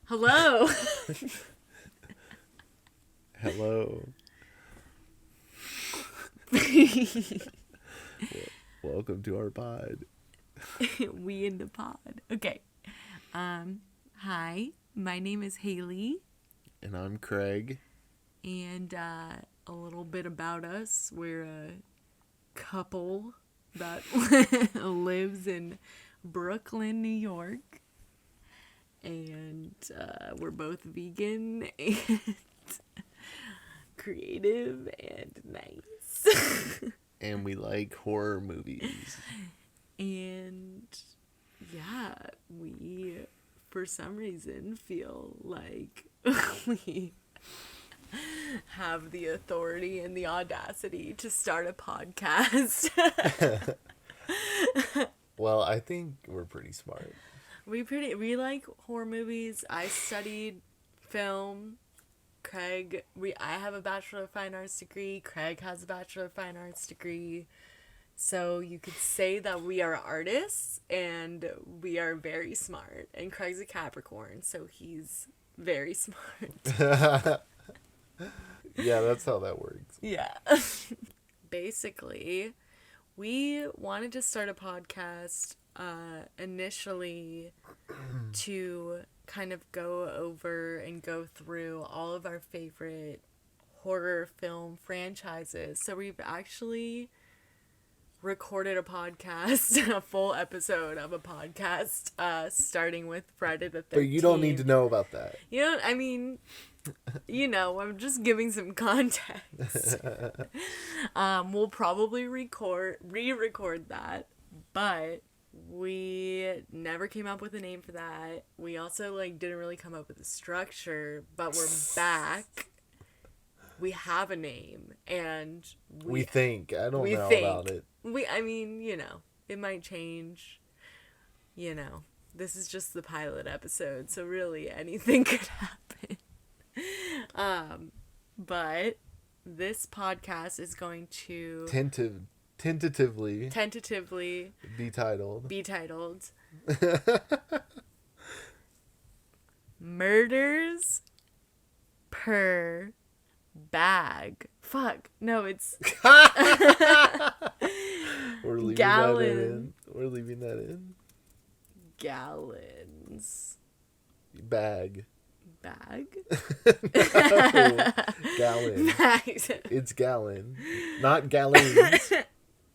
Hello. Hello. Welcome to our pod. We in the pod. Okay. Hi. My name is Haley. And I'm Craig. And a little bit about us. We're a couple that lives in Brooklyn, New York. And we're both vegan and creative and nice. And we like horror movies. And yeah, we, for some reason, feel like we have the authority and the audacity to start a podcast. Well, I think we're pretty smart. We like horror movies. I studied film. I have a Bachelor of Fine Arts degree. Craig has a Bachelor of Fine Arts degree. So you could say that we are artists and we are very smart. And Craig's a Capricorn, so he's very smart. Yeah, that's how that works. Yeah. Basically, we wanted to start a podcast initially to kind of go over and go through all of our favorite horror film franchises. So we've actually recorded a podcast, a full episode of a podcast, starting with Friday the 13th. But you don't need to know about that. You know, I mean, I'm just giving some context. We'll probably re-record that, but we never came up with a name for that. We also, didn't really come up with a structure, but we're back. We have a name, and we think. I don't know about it. It might change. This is just the pilot episode, so really anything could happen. But this podcast is going to tentatively be titled Murders Per Bag. Fuck. No, it's We're leaving Gallon. that in. Gallons. Bag. No, Gallon. Bags. It's gallon. Not gallons.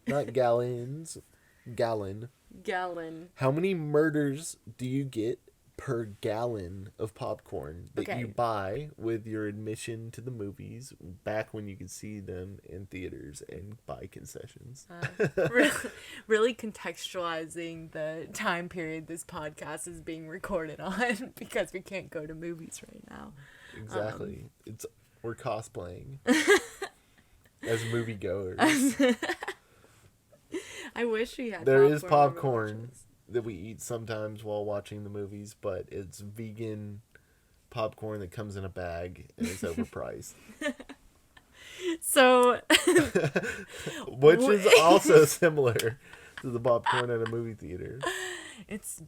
Not gallons. Gallon. Gallon. How many murders do you get per gallon of popcorn that you buy with your admission to the movies back when you could see them in theaters and buy concessions? Really contextualizing the time period this podcast is being recorded on because we can't go to movies right now. Exactly. We're cosplaying as moviegoers. I wish we had. There is popcorn that we eat sometimes while watching the movies, but it's vegan popcorn that comes in a bag and it's overpriced. So, which is also similar to the popcorn at a movie theater. It's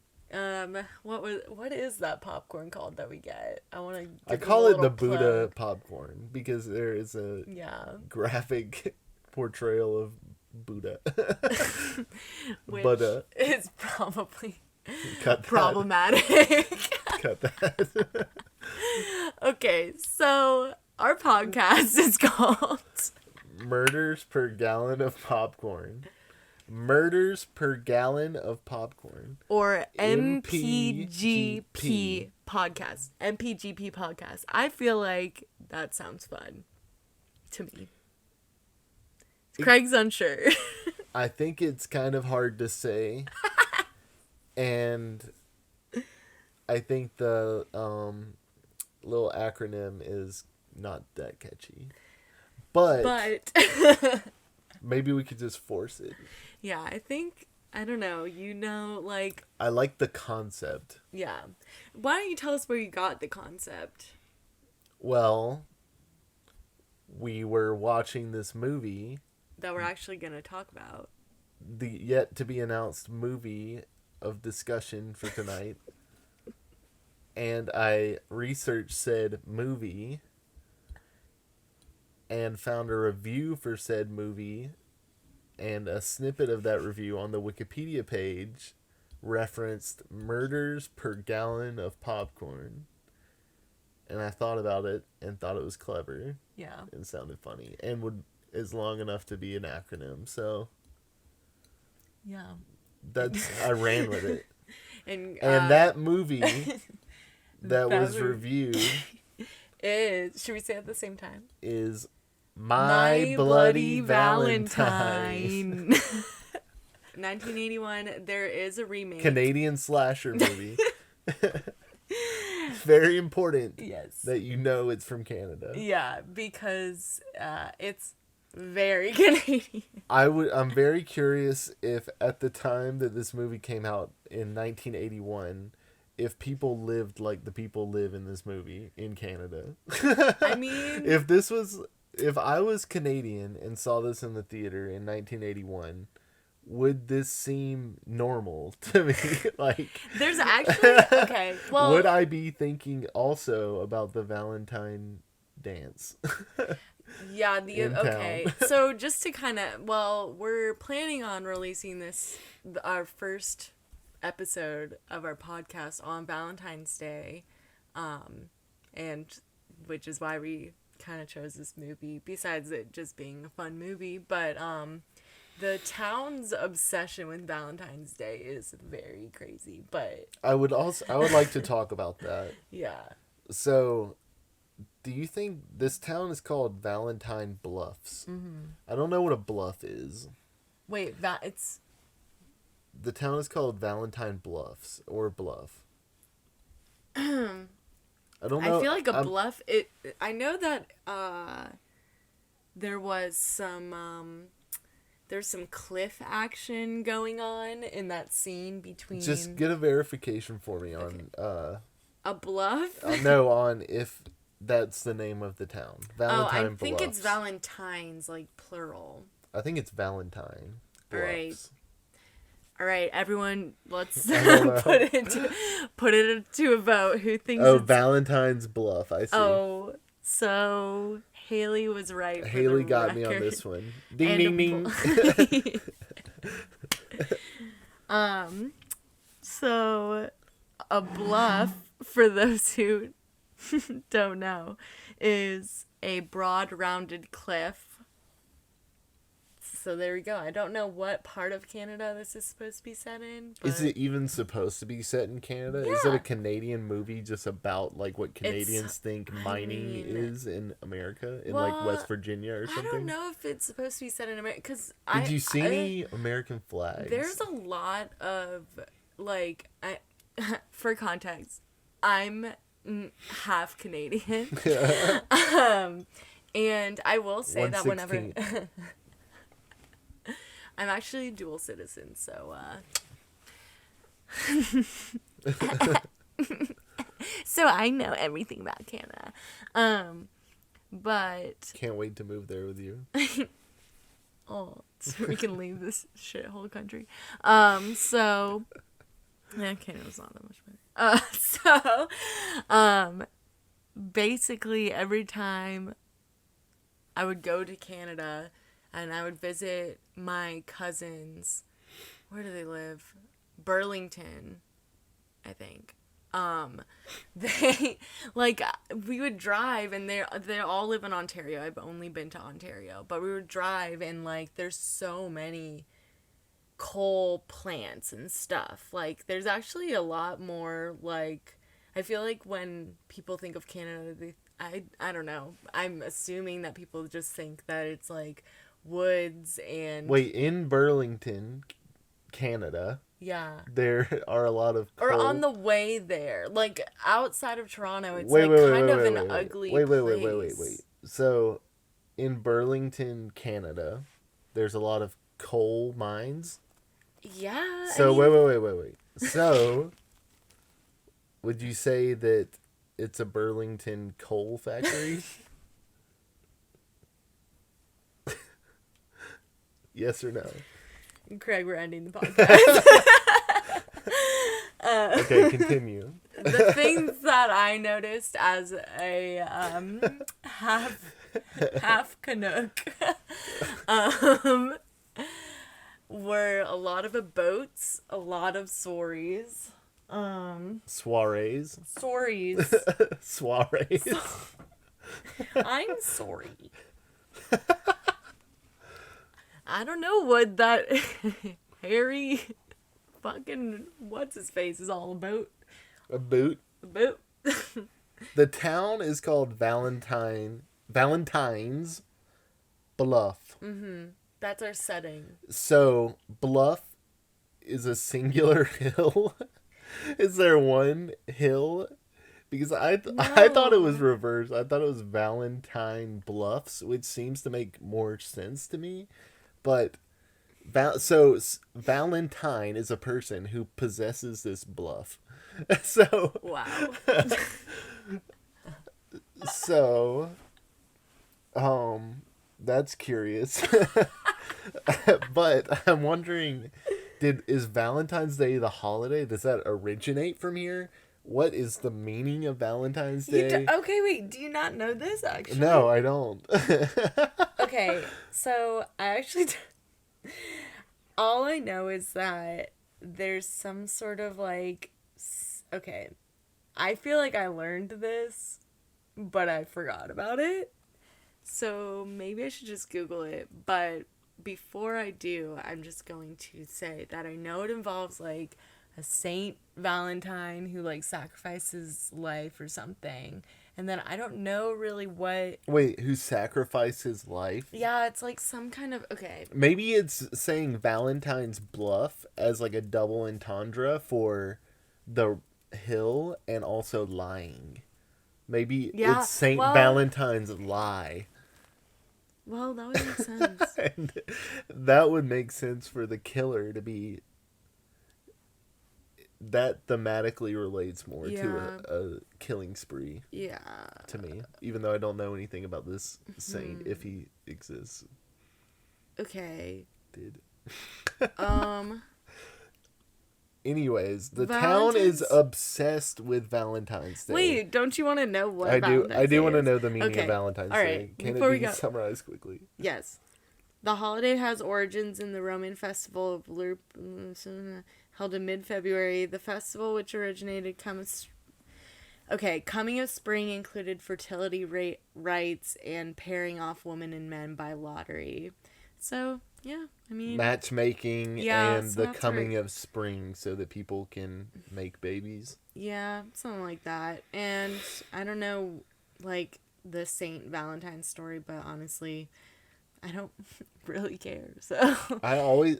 what is that popcorn called that we get? I call it the Buddha popcorn because there is a graphic portrayal of Buddha. Which Buddha. is probably Cut that. Problematic. Cut that. Okay, so our podcast is called Murders Per Gallon of Popcorn. Murders Per Gallon of Popcorn. Or MPGP podcast. MPGP podcast. I feel like that sounds fun to me. Craig's unsure. I think it's kind of hard to say. And I think the little acronym is not that catchy. But maybe we could just force it. Yeah, I don't know, I like the concept. Yeah. Why don't you tell us where you got the concept? Well, we were watching this movie that we're actually going to talk about. the yet to be announced movie of discussion for tonight. And I researched said movie and found a review for said movie, and a snippet of that review on the Wikipedia page referenced murders per gallon of popcorn. And I thought about it and thought it was clever. Yeah. And sounded funny. And is long enough to be an acronym. So yeah. I ran with it. And that movie that was reviewed is, should we say it at the same time? Is My Bloody Valentine. 1981, there is a remake. Canadian slasher movie. Very important. Yes. That you know it's from Canada. Yeah, because it's very Canadian. I'm very curious if at the time that this movie came out in 1981, if people lived like the people live in this movie in Canada. I mean, if I was Canadian and saw this in the theater in 1981, would this seem normal to me? Like, there's actually, okay, well, would I be thinking also about the Valentine dance? Yeah, okay. So just to kind of, we're planning on releasing our first episode of our podcast on Valentine's Day, and which is why we kind of chose this movie, besides it just being a fun movie, but the town's obsession with Valentine's Day is very crazy, but I would like to talk about that. Yeah. So, do you think this town is called Valentine Bluffs? Mm-hmm. I don't know what a bluff is. Wait, it's... The town is called Valentine Bluffs, or Bluff. I don't know. I feel like bluff, I know that there was some... There's some cliff action going on in that scene between... Just get a verification for me on... Okay. A bluff? No, on if that's the name of the town. Valentine I think Bluffs. it's Valentines, like plural. I think it's Valentine Bluffs. All right, everyone, let's put it to a vote. Who thinks it's... Valentine's Bluff, I see. Oh, so... Haley was right. Haley got me on this one. Ding, ding, ding. So a bluff, for those who don't know, is a broad, rounded cliff. So there we go. I don't know what part of Canada this is supposed to be set in. But... Is it even supposed to be set in Canada? Yeah. Is it a Canadian movie just about like what Canadians think mining is in America, in like West Virginia or something? I don't know if it's supposed to be set in America because Did you see any American flags? There's a lot of like for context, I'm half Canadian, and I will say that whenever. I'm actually a dual citizen, so so I know everything about Canada. But can't wait to move there with you. Oh, so we can leave this shithole country. So yeah, Canada's not that much better. Basically every time I would go to Canada and I would visit my cousins. Where do they live? Burlington, I think. They like we would drive and they all live in Ontario. I've only been to Ontario, but we would drive and like there's so many coal plants and stuff. Like there's actually a lot more like I feel like when people think of Canada, I don't know. I'm assuming that people just think that it's like woods and... Wait, in Burlington, Canada... Yeah. There are a lot of coal... Or on the way there. Like, outside of Toronto, it's kind of an ugly place. Wait. So, in Burlington, Canada, there's a lot of coal mines? Yeah. So, wait. So, would you say that it's a Burlington coal factory? Yes or no? Craig, we're ending the podcast. Okay, continue. The things that I noticed as a half Canuck were a lot of boats, a lot of soirees. Soirees. Stories. Soirees. I'm sorry. I don't know what that hairy fucking what's his face is all about. A boot. A boot. The town is called Valentine's Bluff. Mm-hmm. That's our setting. So Bluff is a singular hill. Is there one hill? Because I thought it was reversed. I thought it was Valentine Bluffs, which seems to make more sense to me. But Valentine is a person who possesses this bluff. So wow. So that's curious. But I'm wondering, is Valentine's Day the holiday? Does that originate from here? What is the meaning of Valentine's Day? Okay, wait. Do you not know this, actually? No, I don't. Okay, so I actually... all I know is that there's some sort of, like... Okay, I feel like I learned this, but I forgot about it. So maybe I should just Google it. But before I do, I'm just going to say that I know it involves, like, a Saint Valentine who, like, sacrifices life or something. And then I don't know really what... Wait, who sacrificed his life? Yeah, it's like some kind of... Okay. Maybe it's saying Valentine's Bluff as, like, a double entendre for the hill and also lying. Maybe it's Saint Valentine's lie. Well, that would make sense. And that would make sense for the killer to be... That thematically relates more to a killing spree. Yeah. To me. Even though I don't know anything about this saint, if he exists. Okay. Did. Anyways, the town is obsessed with Valentine's Day. Wait, don't you want to know what I do. I do want to know the meaning of Valentine's All right. Day. Can Before it be summarized quickly? Yes. The holiday has origins in the Roman festival of Loop, held in mid-February. The festival, which originated coming of spring, included fertility rites and pairing off women and men by lottery. So, yeah, I mean... matchmaking and the coming of spring so that people can make babies. Yeah, something like that. And I don't know, like, the Saint Valentine story, but honestly, I don't really care, so... I always,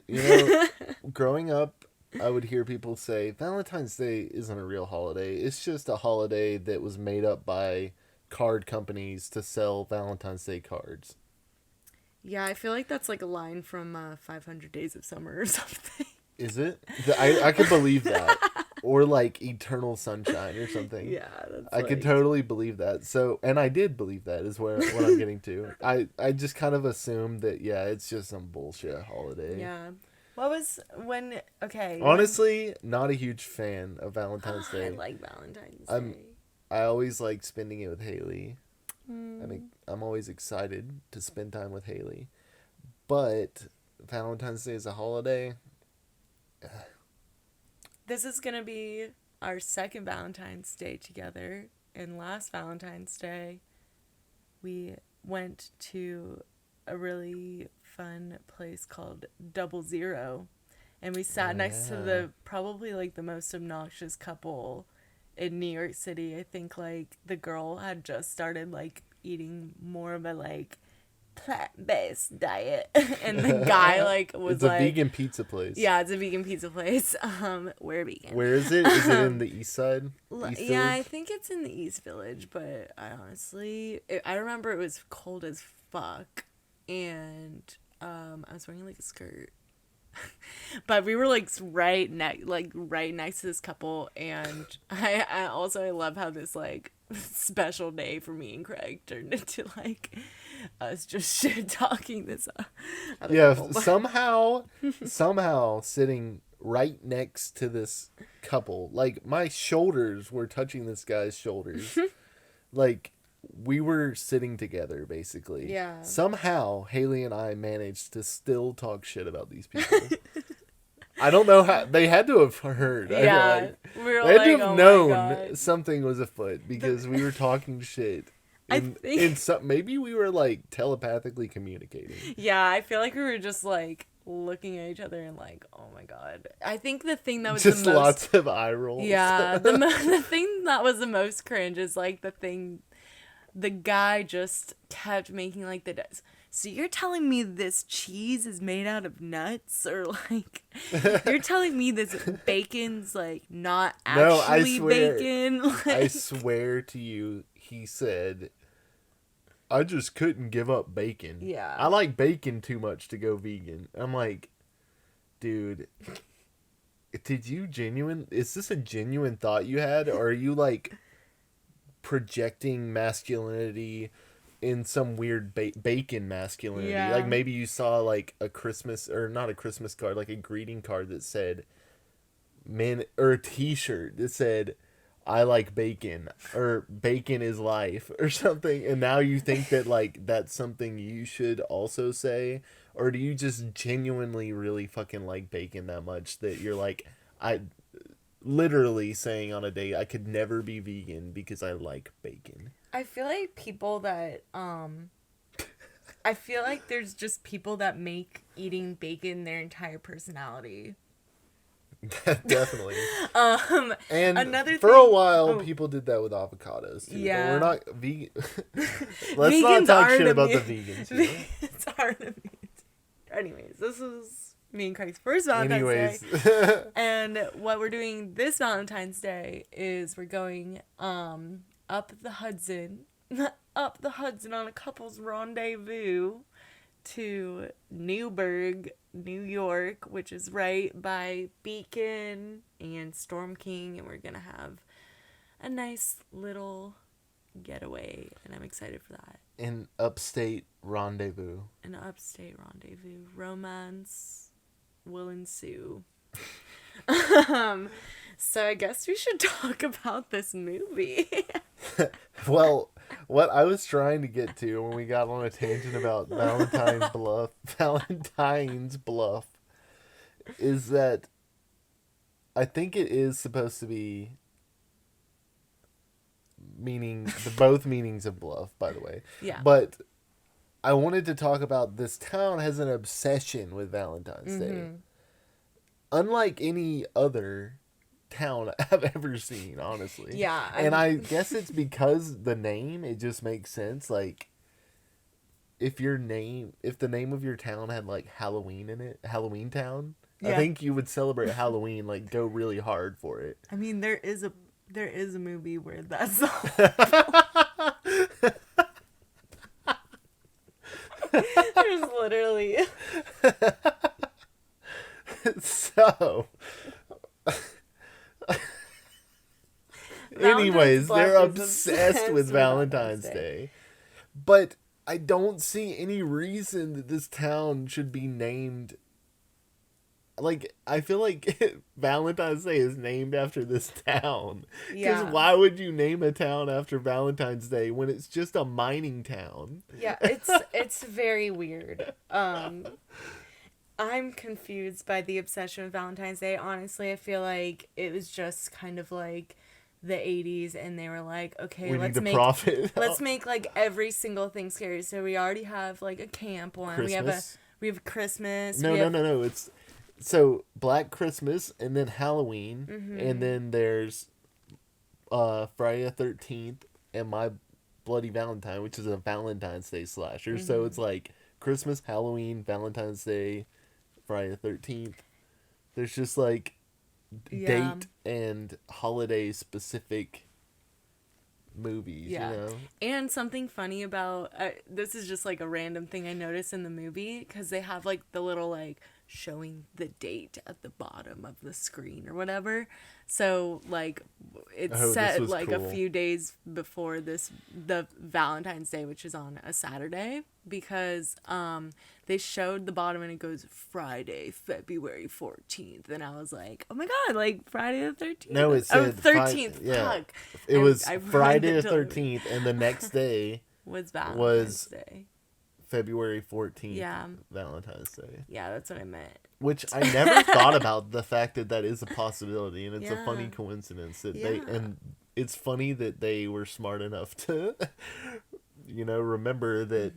growing up, I would hear people say, Valentine's Day isn't a real holiday. It's just a holiday that was made up by card companies to sell Valentine's Day cards. Yeah, I feel like that's like a line from 500 Days of Summer or something. Is it? I could believe that. Or like Eternal Sunshine or something. Yeah, that's I could totally believe that. So, and I did believe that is what I'm getting to. I just kind of assumed that, it's just some bullshit holiday. Yeah. What was when... Okay. Honestly, not a huge fan of Valentine's Day. I like Valentine's Day. I always like spending it with Haley. I'm always excited to spend time with Haley. But Valentine's Day is a holiday. This is going to be our second Valentine's Day together. And last Valentine's Day, we went to a really fun place called 00. And we sat next to the probably like the most obnoxious couple in New York City. I think like the girl had just started like eating more of a like plant-based diet and the guy like was it's a vegan pizza place. Yeah, it's a vegan pizza place. We're vegan. Where is it? Is it in the east side? East Village? I think it's in the East Village, but I honestly I remember it was cold as fuck and I was wearing like a skirt. But we were like right next to this couple, and I love how this like special day for me and Craig turned into like us just shit talking this other Yeah, couple. somehow sitting right next to this couple, like my shoulders were touching this guy's shoulders. Like we were sitting together basically. Yeah. Somehow Haley and I managed to still talk shit about these people. I don't know how they had to have heard. Yeah, we were they had to like, have oh known something was afoot because we were talking shit. Maybe we were like telepathically communicating. Yeah, I feel like we were just like looking at each other and like, oh my god. I think the thing that was just the most, lots of eye rolls. Yeah, the thing that was the most cringe is like the guy just kept making like so you're telling me this cheese is made out of nuts, or like you're telling me this bacon's like not actually bacon? Like, I swear to you, he said, I just couldn't give up bacon. Yeah. I like bacon too much to go vegan. I'm like, dude, is this a genuine thought you had? Or are you like projecting masculinity in some weird bacon masculinity? Yeah. Like maybe you saw like a Christmas, or not a Christmas card, like a greeting card that said men, or a t-shirt that said I like bacon, or bacon is life, or something, and now you think that like that's something you should also say? Or do you just genuinely really fucking like bacon that much that you're like, I literally saying on a date I could never be vegan because I like bacon? I feel like people that I feel like there's just people that make eating bacon their entire personality. Definitely. And another for a while, people did that with avocados too. Yeah. But we're not vegan. Let's not talk shit about the vegans here. It's hard to meet. Anyways, this is me and Craig's first Valentine's Day. And what we're doing this Valentine's Day is we're going up the Hudson on a couple's rendezvous to Newburgh, New York, which is right by Beacon and Storm King, and we're gonna have a nice little getaway, and I'm excited for that. An upstate rendezvous. Romance will ensue. So I guess we should talk about this movie. Well, what I was trying to get to when we got on a tangent about Valentine's Bluff, is that I think it is supposed to be both meanings of bluff, by the way. Yeah. But I wanted to talk about this town has an obsession with Valentine's Day. Unlike any other town I've ever seen, honestly. Yeah. And I guess it's because the name, it just makes sense. Like, if the name of your town had like Halloween in it, Halloween Town, yeah. I think you would celebrate Halloween, like go really hard for it. I mean, there is a movie where that's there's literally so anyways, they're obsessed with Valentine's Day. But I don't see any reason that this town should be named. Like, I feel like Valentine's Day is named after this town. Because why would you name a town after Valentine's Day when it's just a mining town? Yeah, it's very weird. I'm confused by the obsession with Valentine's Day. Honestly, I feel like it was just kind of like the 80s, and they were like, okay, let's make like every single thing scary. So we already have like a camp one. Christmas? We have Christmas. No. It's so Black Christmas, and then Halloween, and then there's Friday the 13th and My Bloody Valentine, which is a Valentine's Day slasher. So it's like Christmas, Halloween, Valentine's Day, Friday the 13th. There's just like date and holiday specific movies, you know? And something funny about this is just like a random thing I noticed in the movie, because they have like the little like showing the date at the bottom of the screen or whatever. So like it's set like cool. A few days before the Valentine's Day, which is on a Saturday, because they showed the bottom and it goes Friday, February 14th, and I was like, oh my god, like Friday the 13th. No, it said 13th. Yeah, fuck. It was Friday the 13th, and the next day was Valentine's Day. February 14th, Valentine's Day. Yeah, that's what I meant. Which I never thought about, the fact that is a possibility, and it's a funny coincidence that and it's funny that they were smart enough to, remember that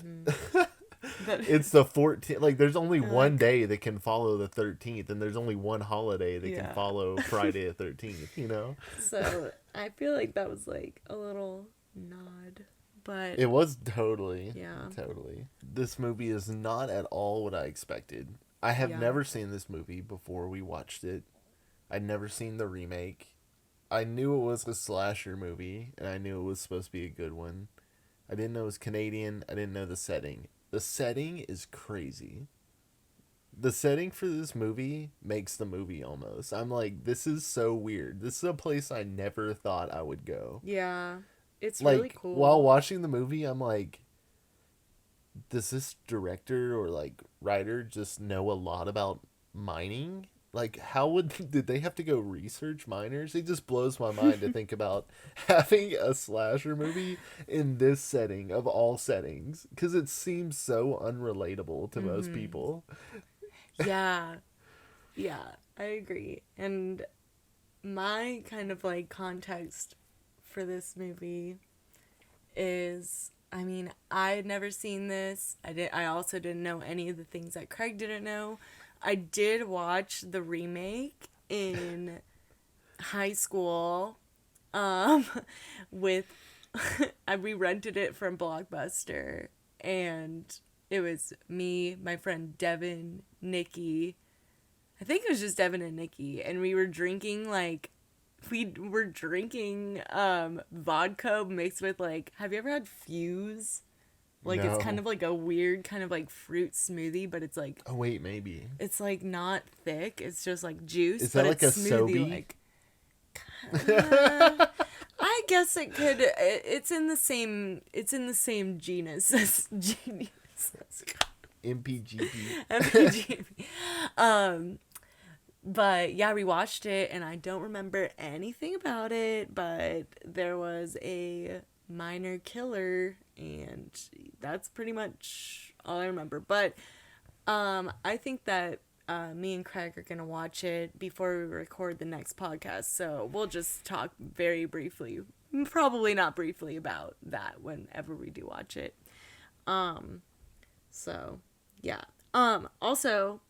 it's the 14th. Like, there's only one day that can follow the 13th, and there's only one holiday that can follow Friday the 13th, So, I feel like that was, like, a little nod. But it was totally. This movie is not at all what I expected. I have never seen this movie before we watched it. I'd never seen the remake. I knew it was a slasher movie, and I knew it was supposed to be a good one. I didn't know it was Canadian. I didn't know the setting. The setting is crazy. The setting for this movie makes the movie almost. I'm like, this is so weird. This is a place I never thought I would go. Yeah. It's like, really cool. While watching the movie, I'm like, does this director or like writer just know a lot about mining? Like, did they have to go research miners? It just blows my mind to think about having a slasher movie in this setting of all settings, because it seems so unrelatable to most people. Yeah, I agree. And my kind of like context for this movie is, I mean, I had never seen this. I also didn't know any of the things that Craig didn't know. I did watch the remake in high school with we rented it from Blockbuster, and it was me, my friend Devin, Nikki. I think it was just Devin and Nikki, and we were drinking vodka mixed with, like, have you ever had Fuse? Like, no. It's kind of like a weird kind of like fruit smoothie, but it's like, oh wait, maybe it's like not thick, it's just like juice. Is that like it's a smoothie, Sobe? like, I guess it could. It's in the same genus as genius. MPGP. But yeah, we watched it, and I don't remember anything about it, but there was a minor killer, and that's pretty much all I remember. But I think that me and Craig are gonna watch it before we record the next podcast, so we'll just talk very briefly, probably not briefly, about that whenever we do watch it. So yeah. Also,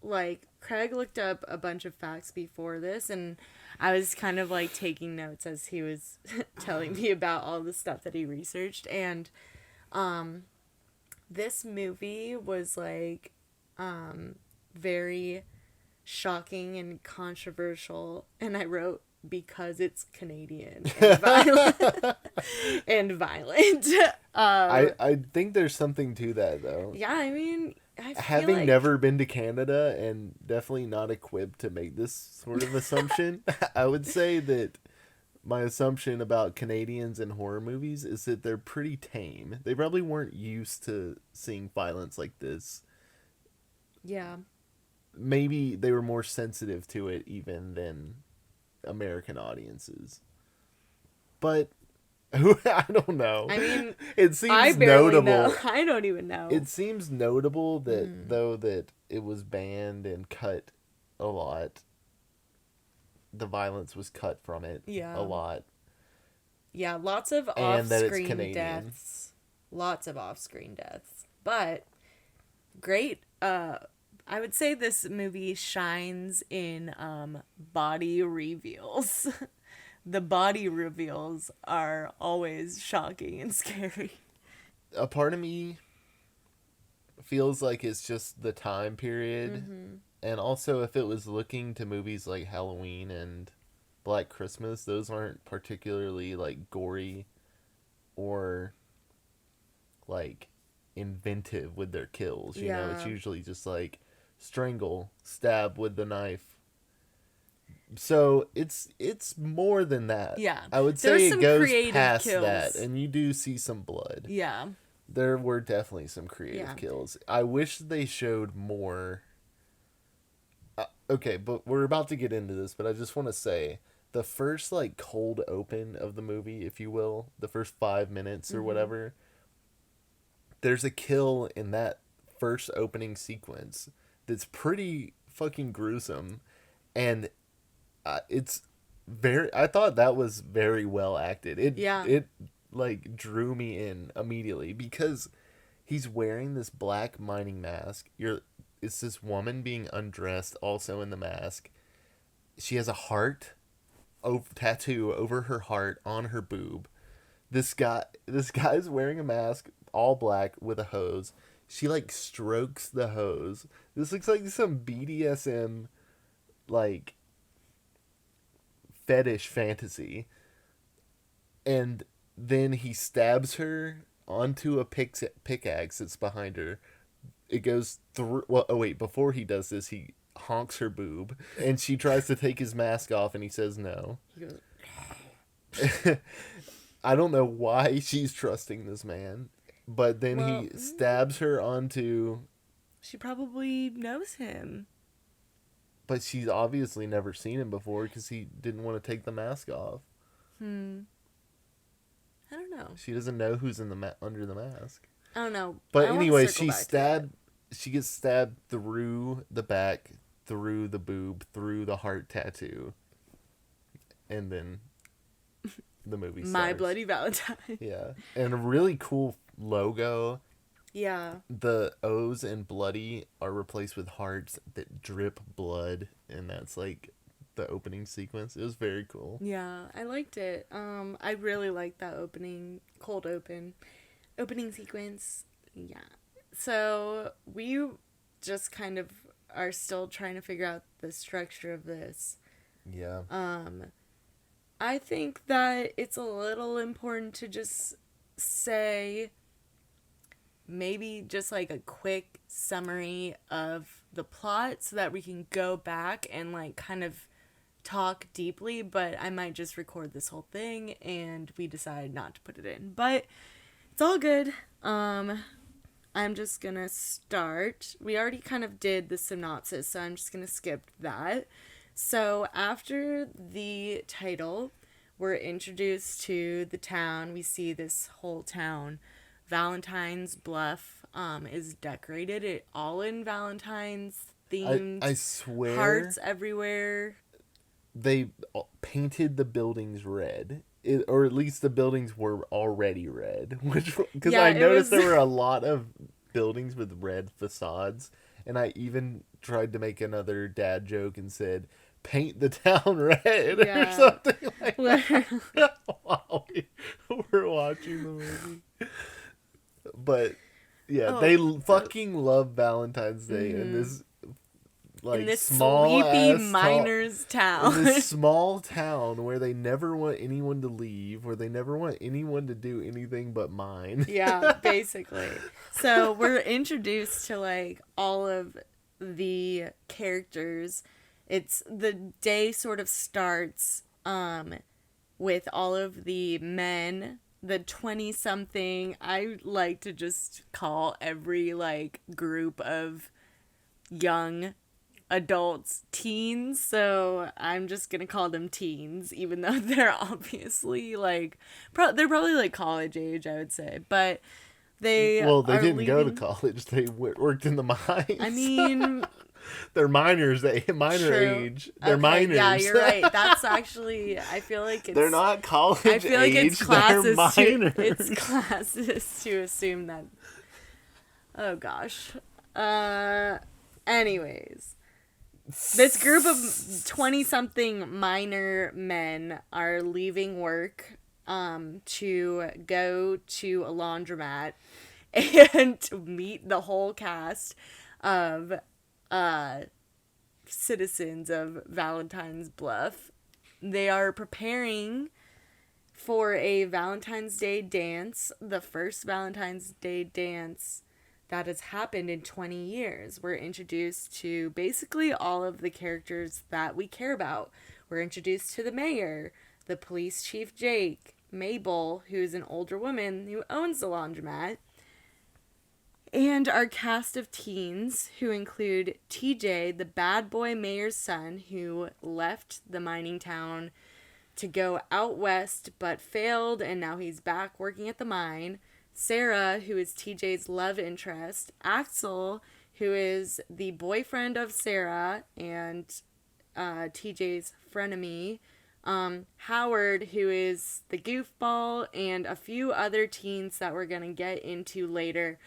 like, Craig looked up a bunch of facts before this, and I was kind of like taking notes as he was telling me about all the stuff that he researched. And this movie was like very shocking and controversial, and I wrote, because it's Canadian and violent. I think there's something to that, though. Yeah, I mean, having never been to Canada and definitely not equipped to make this sort of assumption, I would say that my assumption about Canadians and horror movies is that they're pretty tame. They probably weren't used to seeing violence like this. Yeah. Maybe they were more sensitive to it even than American audiences. But I don't know. I mean, it seems notable. Know. I don't even know. It seems notable that though that it was banned and cut a lot, the violence was cut from it a lot. Yeah, lots of off-screen deaths. Lots of off-screen deaths. But great. I would say this movie shines in body reveals. The body reveals are always shocking and scary. A part of me feels like it's just the time period. Mm-hmm. And also, if it was looking to movies like Halloween and Black Christmas, those aren't particularly, like, gory or, like, inventive with their kills. You know, it's usually just, like, strangle, stab with the knife. So it's more than that. Yeah. I would There's say it some goes creative past kills. that, and you do see some blood. Yeah. There were definitely some creative kills. I wish they showed more. Okay, but we're about to get into this, but I just want to say the first like cold open of the movie, if you will, the first 5 minutes or whatever, there's a kill in that first opening sequence that's pretty fucking gruesome, and it's very. I thought that was very well acted. It like drew me in immediately because he's wearing this black mining mask. It's this woman being undressed, also in the mask. She has a heart tattoo over her heart on her boob. This guy's wearing a mask, all black, with a hose. She like strokes the hose. This looks like some BDSM like fetish fantasy. And then he stabs her onto a pickaxe that's behind her. It goes through. Well, oh wait, before he does this, he honks her boob, and she tries to take his mask off, and he says no. He goes, I don't know why she's trusting this man, but then he stabs her onto. She probably knows him. But she's obviously never seen him before because he didn't want to take the mask off. I don't know. She doesn't know who's in the under the mask. I don't know. But anyway, she gets stabbed through the back, through the boob, through the heart tattoo. And then the movie starts. My Bloody Valentine. Yeah. And a really cool logo. Yeah. The O's in bloody are replaced with hearts that drip blood, and that's like the opening sequence. It was very cool. Yeah, I liked it. I really liked that cold opening sequence. Yeah. So we just kind of are still trying to figure out the structure of this. Yeah. I think that it's a little important to just say maybe just like a quick summary of the plot so that we can go back and like kind of talk deeply, but I might just record this whole thing and we decide not to put it in. But it's all good. I'm just gonna start. We already kind of did the synopsis, so I'm just gonna skip that. So after the title, we're introduced to the town. We see this whole town. Valentine's Bluff is decorated all in Valentine's themed. I swear. Hearts everywhere. They painted the buildings red. Or at least the buildings were already red. Because I noticed there were a lot of buildings with red facades. And I even tried to make another dad joke and said, paint the town red or something like that while we were watching the movie. But yeah, they fucking love Valentine's Day in this like in this small sleepy miners town. In this small town where they never want anyone to leave, where they never want anyone to do anything but mine. Yeah, basically. So we're introduced to like all of the characters. It's the day sort of starts with all of the men, the 20-something. I like to just call every like group of young adults teens, so I'm just gonna call them teens, even though they're obviously like they're probably like college age, I would say, but they didn't go to college. They worked in the mines. I mean, they're minors. Minor age. They're minors. Yeah, you're right. That's actually, I feel like it's... They're not college age. I feel like it's classes it's classes to assume that... Oh, gosh. Anyways. This group of 20-something minor men are leaving work to go to a laundromat and to meet the whole cast of citizens of Valentine's Bluff. They are preparing for a Valentine's Day dance, the first Valentine's Day dance that has happened in 20 years. We're introduced to basically all of the characters that we care about. We're introduced to the mayor, the police chief Jake, Mabel, who's an older woman who owns the laundromat, and our cast of teens, who include TJ, the bad boy mayor's son, who left the mining town to go out west but failed, and now he's back working at the mine. Sarah, who is TJ's love interest. Axel, who is the boyfriend of Sarah and TJ's frenemy. Howard, who is the goofball, and a few other teens that we're going to get into later.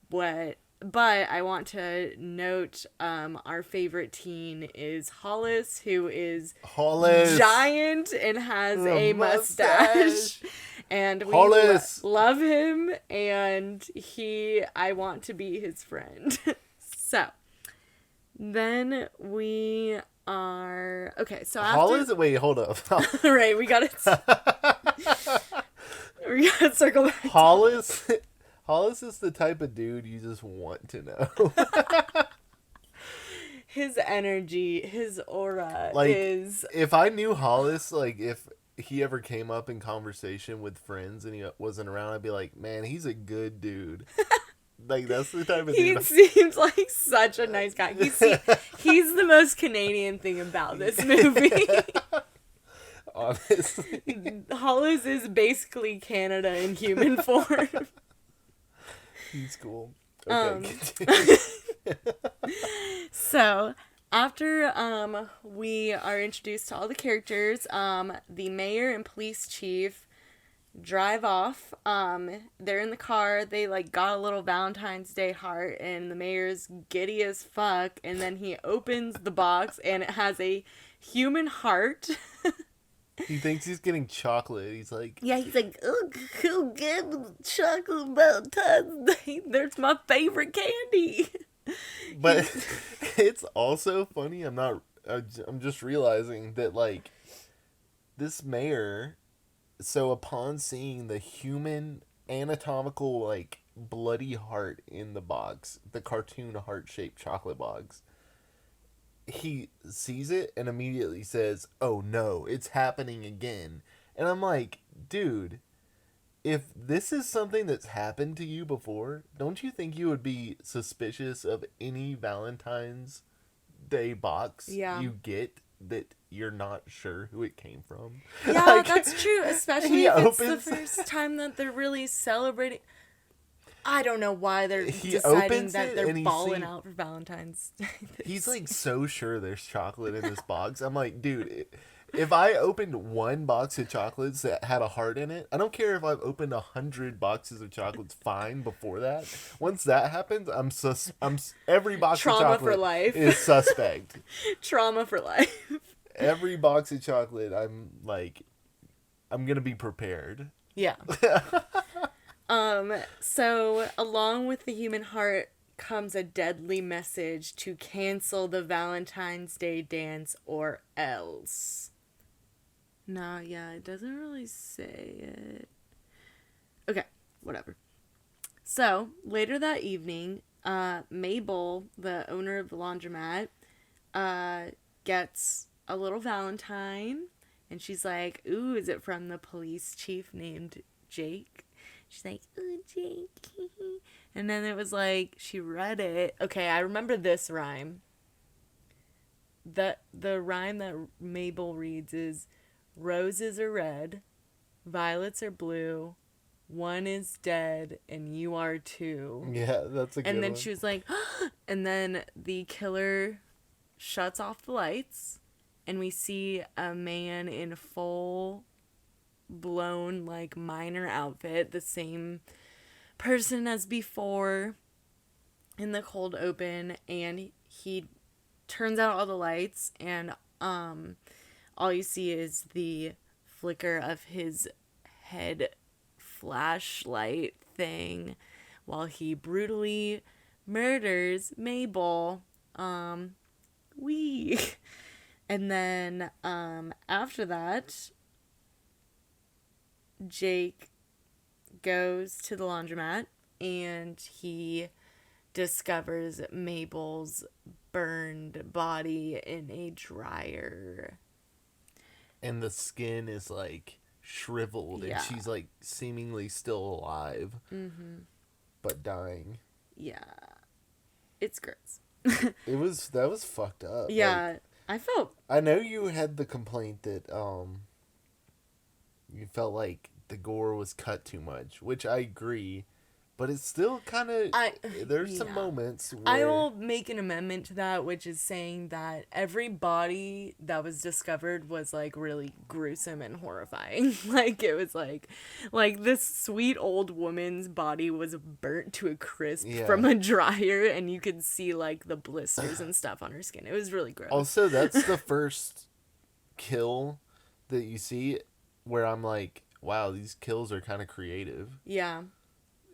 But I want to note our favorite teen is Hollis, who is giant and has a mustache. And we love him, and I want to be his friend. So, then we are... Okay, so after... Hollis? Wait, hold up. Right, we gotta circle back. Hollis is the type of dude you just want to know. His energy, his aura is... If I knew Hollis, like, if he ever came up in conversation with friends and he wasn't around, I'd be like, man, he's a good dude. Like, that's the type of dude. He seems like such a nice guy. He's the most Canadian thing about this movie. Honestly. Hollis is basically Canada in human form. He's cool. Okay. So, after we are introduced to all the characters, the mayor and police chief drive off. They're in the car. They got a little Valentine's Day heart, and the mayor's giddy as fuck. And then he opens the box, and it has a human heart. He thinks he's getting chocolate. He's like... Yeah, he's like, oh, who gave me chocolate Valentine's Day? There's my favorite candy. But it's also funny. I'm just realizing that, this mayor... So upon seeing the human anatomical, bloody heart in the box, the cartoon heart-shaped chocolate box, he sees it and immediately says, oh no, it's happening again. And I'm like, dude, if this is something that's happened to you before, don't you think you would be suspicious of any Valentine's Day box you get that you're not sure who it came from? Yeah, that's true, especially if it's the first time that they're really celebrating. I don't know why they're deciding that they're balling out for Valentine's Day. He's so sure there's chocolate in this box. I'm like, dude, if I opened one box of chocolates that had a heart in it, I don't care if I've opened 100 boxes of chocolates fine before that. Once that happens, every box of chocolate for life. is suspect. Trauma for life. Every box of chocolate, I'm gonna be prepared. Yeah. So along with the human heart comes a deadly message to cancel the Valentine's Day dance or else. Nah, yeah, it doesn't really say it. Okay, whatever. So, later that evening, Mabel, the owner of the laundromat, gets a little Valentine, and she's like, ooh, is it from the police chief named Jake? She's like, ooh, Jake. And then it was she read it. Okay, I remember this rhyme. The rhyme that Mabel reads is, roses are red, violets are blue, one is dead, and you are too. Yeah, that's a good one. And then she was like, and then the killer shuts off the lights, and we see a man in full blown miner outfit, the same person as before in the cold open, and he turns out all the lights, and all you see is the flicker of his head flashlight thing while he brutally murders Mabel. And then after that, Jake goes to the laundromat, and he discovers Mabel's burned body in a dryer. And the skin is, like, shriveled, and she's, like, seemingly still alive. Mm-hmm. But dying. Yeah. It's gross. That was fucked up. Yeah. Like, I know you had the complaint that, you felt like the gore was cut too much, which I agree. But it's still kind of... There's some moments where... I will make an amendment to that, which is saying that every body that was discovered was, like, really gruesome and horrifying. Like, it was, like, this sweet old woman's body was burnt to a crisp from a dryer, and you could see, like, the blisters and stuff on her skin. It was really gross. Also, that's the first kill that you see where I'm like, wow, these kills are kind of creative. Yeah.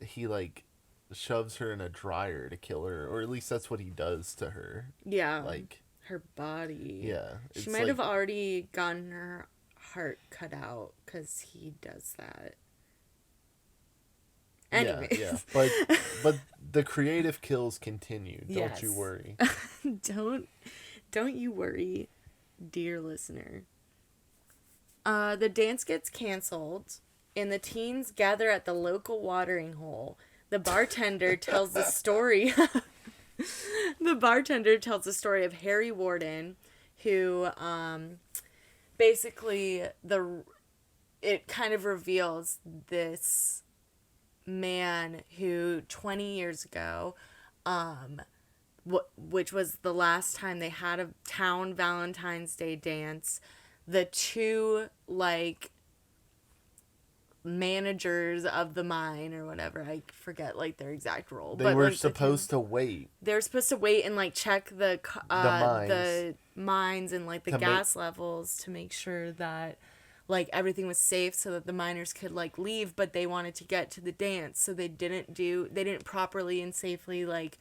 He, like, shoves her in a dryer to kill her, or at least that's what he does to her. Yeah. Like, her body. Yeah. She might have already gotten her heart cut out, because he does that. Anyways. Yeah. But the creative kills continue. Don't you worry. Don't you worry, dear listener. The dance gets canceled, and the teens gather at the local watering hole. The bartender tells the story. The bartender tells the story of Harry Warden, who, basically it kind of reveals this man who 20 years ago, which was the last time they had a town Valentine's Day dance, the two, like, managers of the mine or whatever, I forget, like, their exact role. They were like, supposed to wait. They were supposed to wait and, like, check the mines and, like, the gas levels to make sure that, like, everything was safe so that the miners could, like, leave, but they wanted to get to the dance, so they didn't properly and safely, like,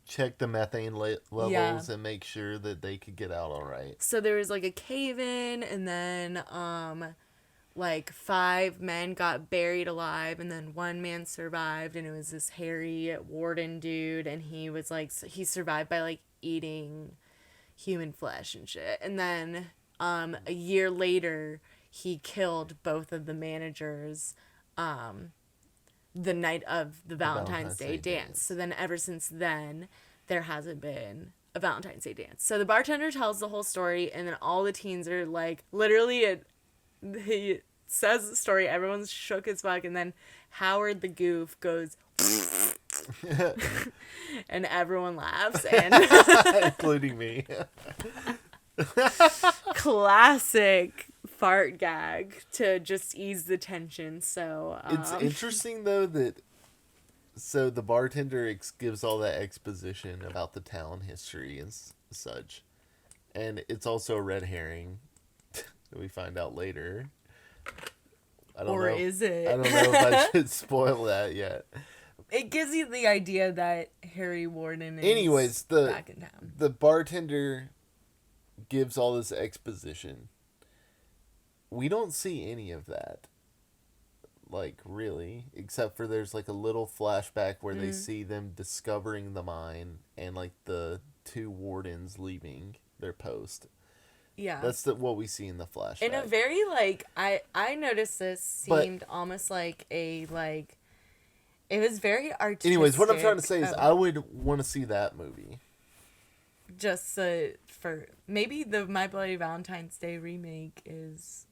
check the methane levels and make sure that they could get out all right. So there was, like, a cave-in, and then, like, 5 men got buried alive, and then 1 man survived, and it was this Harry Warden dude, and he was, like, he survived by, like, eating human flesh and shit. And then, a year later, he killed both of the managers, the night of the Valentine's Day dance. So then ever since then, there hasn't been a Valentine's Day dance. So the bartender tells the whole story, and then all the teens are like, literally, he says the story, everyone's shook as fuck, and then Howard the Goof goes, and everyone laughs, and including me. Classic fart gag to just ease the tension. So it's interesting though that the bartender gives all that exposition about the town history and such, and it's also a red herring that we find out later. I don't know. Is it? I don't know if I should spoil that yet. It gives you the idea that Harry Warden is back in town. The bartender gives all this exposition. We don't see any of that, like, really, except for there's, like, a little flashback where they see them discovering the mine and, like, the 2 wardens leaving their post. Yeah. That's what we see in the flashback. In a very, like, I noticed this seemed almost like a, like, it was very artistic. Anyways, what I'm trying to say is I would want to see that movie. Just for, maybe the My Bloody Valentine's Day remake is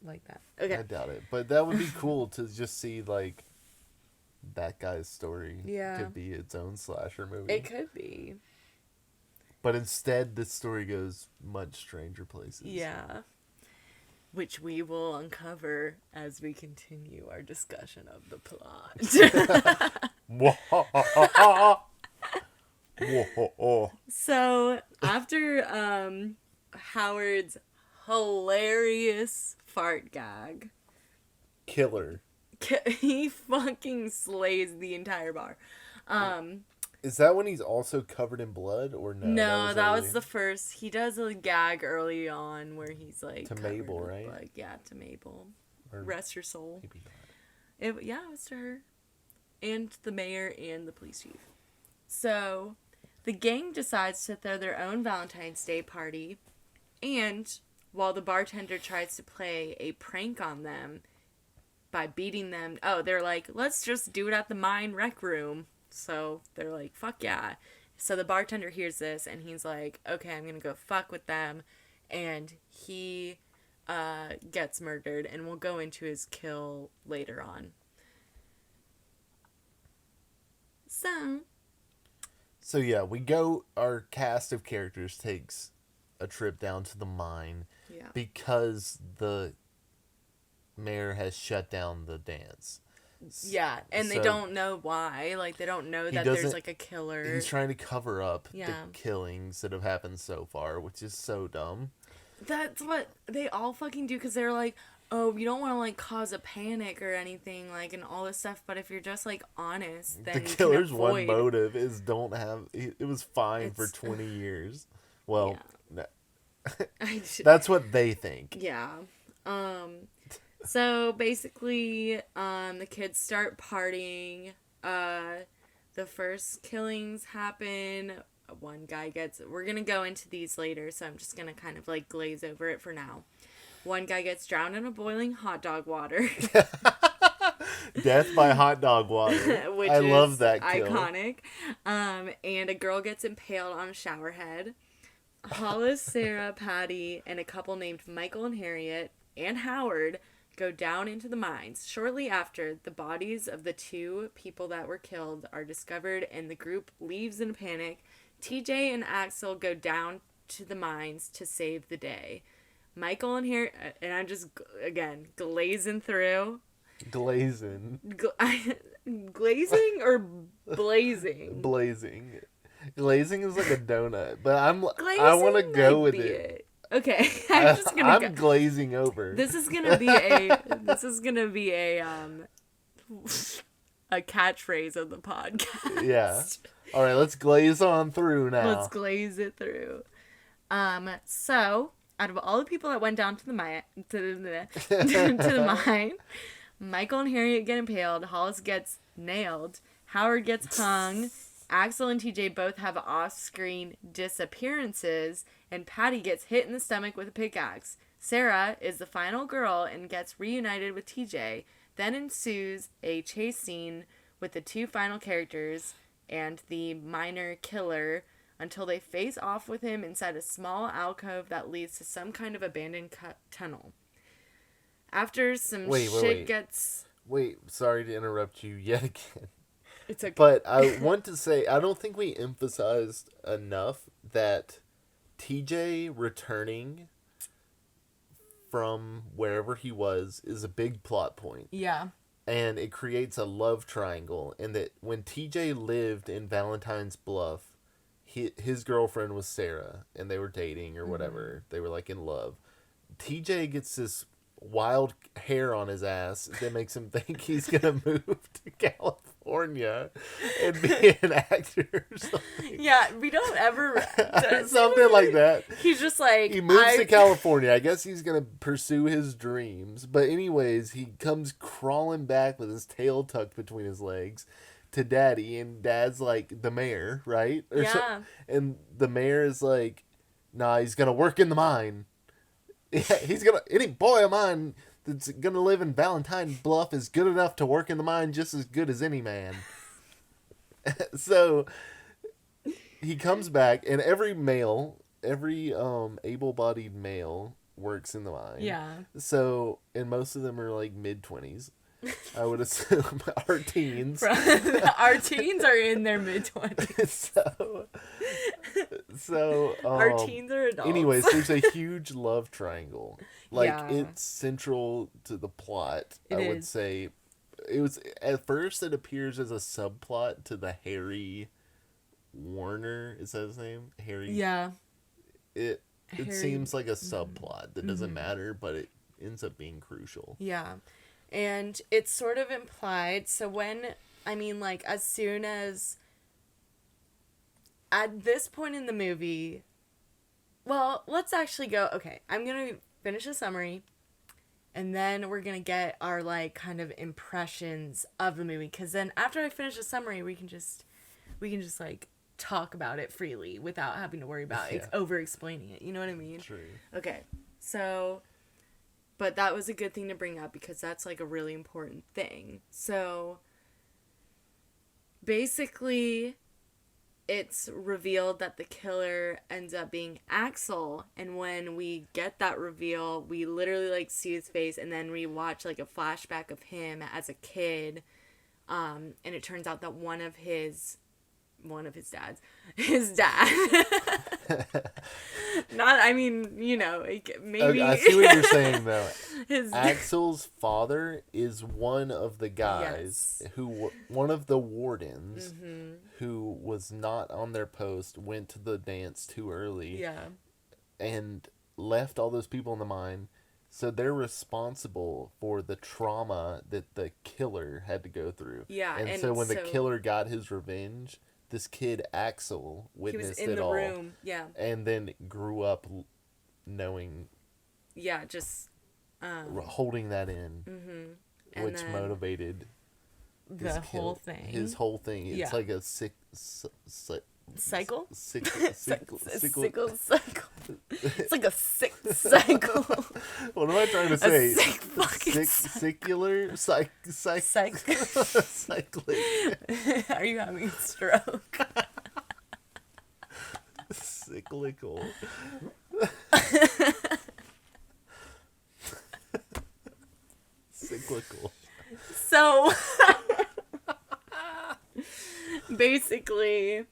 like that. Okay. I doubt it. But that would be cool to just see, like, that guy's story. Yeah. Could be its own slasher movie. It could be. But instead, this story goes much stranger places. Yeah. Which we will uncover as we continue our discussion of the plot. So, after Howard's hilarious fart gag, killer, he fucking slays the entire bar. Is that when he's also covered in blood, or no? No, that was the first. He does a gag early on where he's like to Mabel, right? Blood. Yeah, to Mabel. Or rest your soul. Maybe not. It was to her. and the mayor and the police chief. So, the gang decides to throw their own Valentine's Day party, and while the bartender tries to play a prank on them by beating them, they're like, let's just do it at the mine rec room. So, they're like, fuck yeah. So, the bartender hears this, and he's like, okay, I'm gonna go fuck with them, and he gets murdered, and we'll go into his kill later on. So yeah, our cast of characters takes a trip down to the mine because the mayor has shut down the dance. Yeah, and they don't know why. Like, they don't know that there's, like, a killer. He's trying to cover up the killings that have happened so far, which is so dumb. That's what they all fucking do, because they're like, oh, you don't want to, like, cause a panic or anything, like, and all this stuff, but if you're just, like, honest, then the killer's one motive is it was fine for 20 years. Well, no. That's what they think. Yeah. So, basically, the kids start partying, the first killings happen. One guy we're gonna go into these later, so I'm just gonna kind of, like, glaze over it for now. One guy gets drowned in a boiling hot dog water. Death by hot dog water. Which I love that kill. Iconic. And a girl gets impaled on a shower head. Hollis, Sarah, Patty, and a couple named Michael and Harriet, and Howard, go down into the mines. Shortly after, the bodies of the two people that were killed are discovered, and the group leaves in a panic. TJ and Axel go down to the mines to save the day. Michael and Harriet, and I'm just, again, glazing through. Glazing. Glazing or blazing? Blazing. Glazing is like a donut, but I want to go with it. Okay, I'm glazing over. This is gonna be a catchphrase of the podcast. Yeah. All right, let's glaze on through now. Let's glaze it through. So out of all the people that went down to the mine, Michael and Harriet get impaled. Hollis gets nailed. Howard gets hung. Axel and TJ both have off-screen disappearances, and Patty gets hit in the stomach with a pickaxe. Sarah is the final girl and gets reunited with TJ. Then ensues a chase scene with the two final characters and the minor killer until they face off with him inside a small alcove that leads to some kind of abandoned tunnel. After some gets... Wait, sorry to interrupt you yet again. It's okay. But I want to say, I don't think we emphasized enough that TJ returning from wherever he was is a big plot point. Yeah. And it creates a love triangle. And that when TJ lived in Valentine's Bluff, his girlfriend was Sarah, and they were dating or whatever. They were, like, in love. TJ gets this wild hair on his ass that makes him think he's gonna move to California and be an actor or something. Yeah, we don't ever... something like that. He's just like... He moves to California. I guess he's gonna pursue his dreams. But anyways, he comes crawling back with his tail tucked between his legs to Daddy, and Dad's like the mayor, right? And the mayor is like, nah, he's gonna work in the mine. Yeah, any boy of mine that's gonna live in Valentine Bluff is good enough to work in the mine just as good as any man. So he comes back, and every able-bodied male works in the mine. Yeah. So, and most of them are like mid-20s. I would assume our teens. Our teens are in their mid-20s. So our teens are adults. Anyways, there's a huge love triangle. Like, it's central to the plot. Would say it was at first it appears as a subplot to the Harry Warner. Is that his name? Harry. Yeah. It seems like a subplot that doesn't matter, but it ends up being crucial. Yeah. And it's sort of implied. So as soon as... At this point in the movie... Well, let's actually go... Okay, I'm going to finish the summary. And then we're going to get our, like, kind of impressions of the movie. Because then after I finish the summary, we can just like, talk about it freely without having to worry about over-explaining it. You know what I mean? True. Okay. So, but that was a good thing to bring up because that's, like, a really important thing. So, basically, it's revealed that the killer ends up being Axel, and when we get that reveal, we literally, like, see his face, and then we watch, like, a flashback of him as a kid, and it turns out that one of his dad, not, I mean, you know, like, maybe. I see what you're saying, though. Axel's father is one of the guys one of the wardens who was not on their post, went to the dance too early, and left all those people in the mine. So they're responsible for the trauma that the killer had to go through. Yeah, and so when the killer got his revenge, this kid Axel witnessed it all. He was in the room, and then grew up knowing. Yeah, just holding that in, which motivated the whole thing. His whole thing. It's like a cycle. Sickle. It's like a sick cycle. What am I trying to say? A sick fucking cycling. Are you having a stroke? Cyclical. Cyclical. So basically,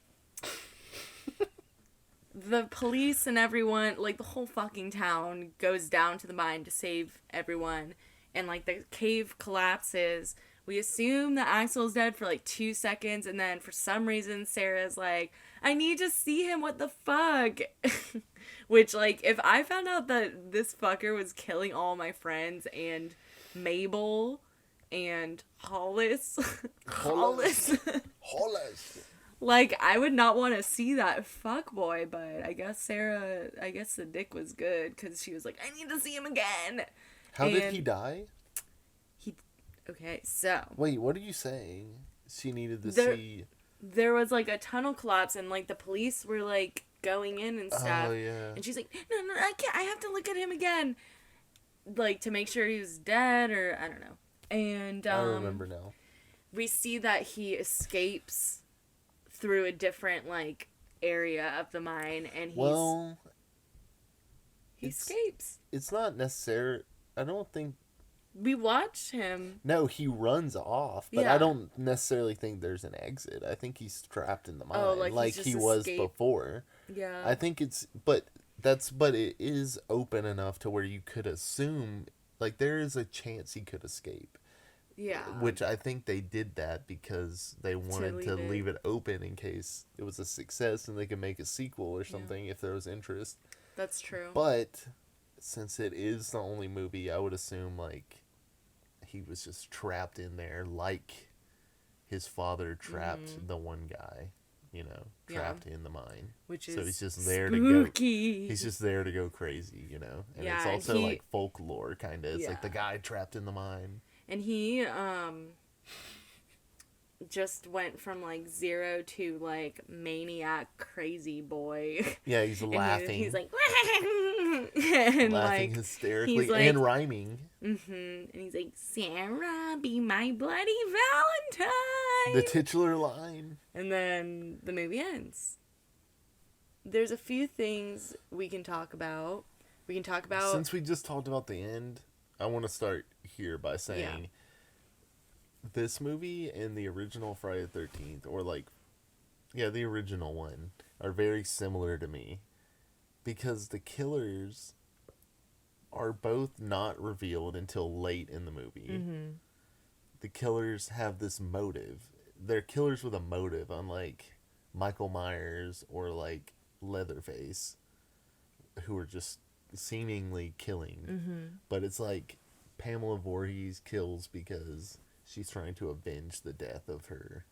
the police and everyone, like, the whole fucking town goes down to the mine to save everyone, and, like, the cave collapses. We assume that Axel's dead for, like, 2 seconds, and then for some reason Sarah's like, I need to see him, what the fuck? Which, like, if I found out that this fucker was killing all my friends and Mabel and Hollis. Like, I would not want to see that fuckboy, but I guess the dick was good, because she was like, I need to see him again. How did he die? Okay, so. What are you saying? She needed to see. There was, like, a tunnel collapse, and, like, the police were, like, going in and stuff. Oh, yeah. And she's like, no, I can't, I have to look at him again. Like, to make sure he was dead, or I don't know. And I remember now. We see that he escapes through a different, like, area of the mine, and he escapes. It's not necessary. I don't think we watch him. No, he runs off, but I don't necessarily think there's an exit. I think he's trapped in the mine, like he was before. Yeah, I think but it is open enough to where you could assume, like, there is a chance he could escape. Yeah. Which I think they did that because they wanted to leave it open in case it was a success and they could make a sequel or something if there was interest. That's true. But since it is the only movie, I would assume, like, he was just trapped in there like his father trapped the one guy, trapped in the mine. Which is so he's just there to go. He's just there to go crazy, And it's also like folklore kind of. It's like the guy trapped in the mine. And he just went from, like, 0 to, like, maniac crazy boy. Yeah, he's laughing. He's like, and, laughing, like, hysterically, like, and rhyming. And he's like, Sarah, be my Bloody Valentine. The titular line. And then the movie ends. There's a few things we can talk about. Since we just talked about the end, I want to start here by saying this movie and the original Friday the 13th, or, like, the original one, are very similar to me. Because the killers are both not revealed until late in the movie. Mm-hmm. The killers have this motive. They're killers with a motive, unlike Michael Myers or, like, Leatherface, who are just seemingly killing. Mm-hmm. But it's like Pamela Voorhees kills because she's trying to avenge the death of her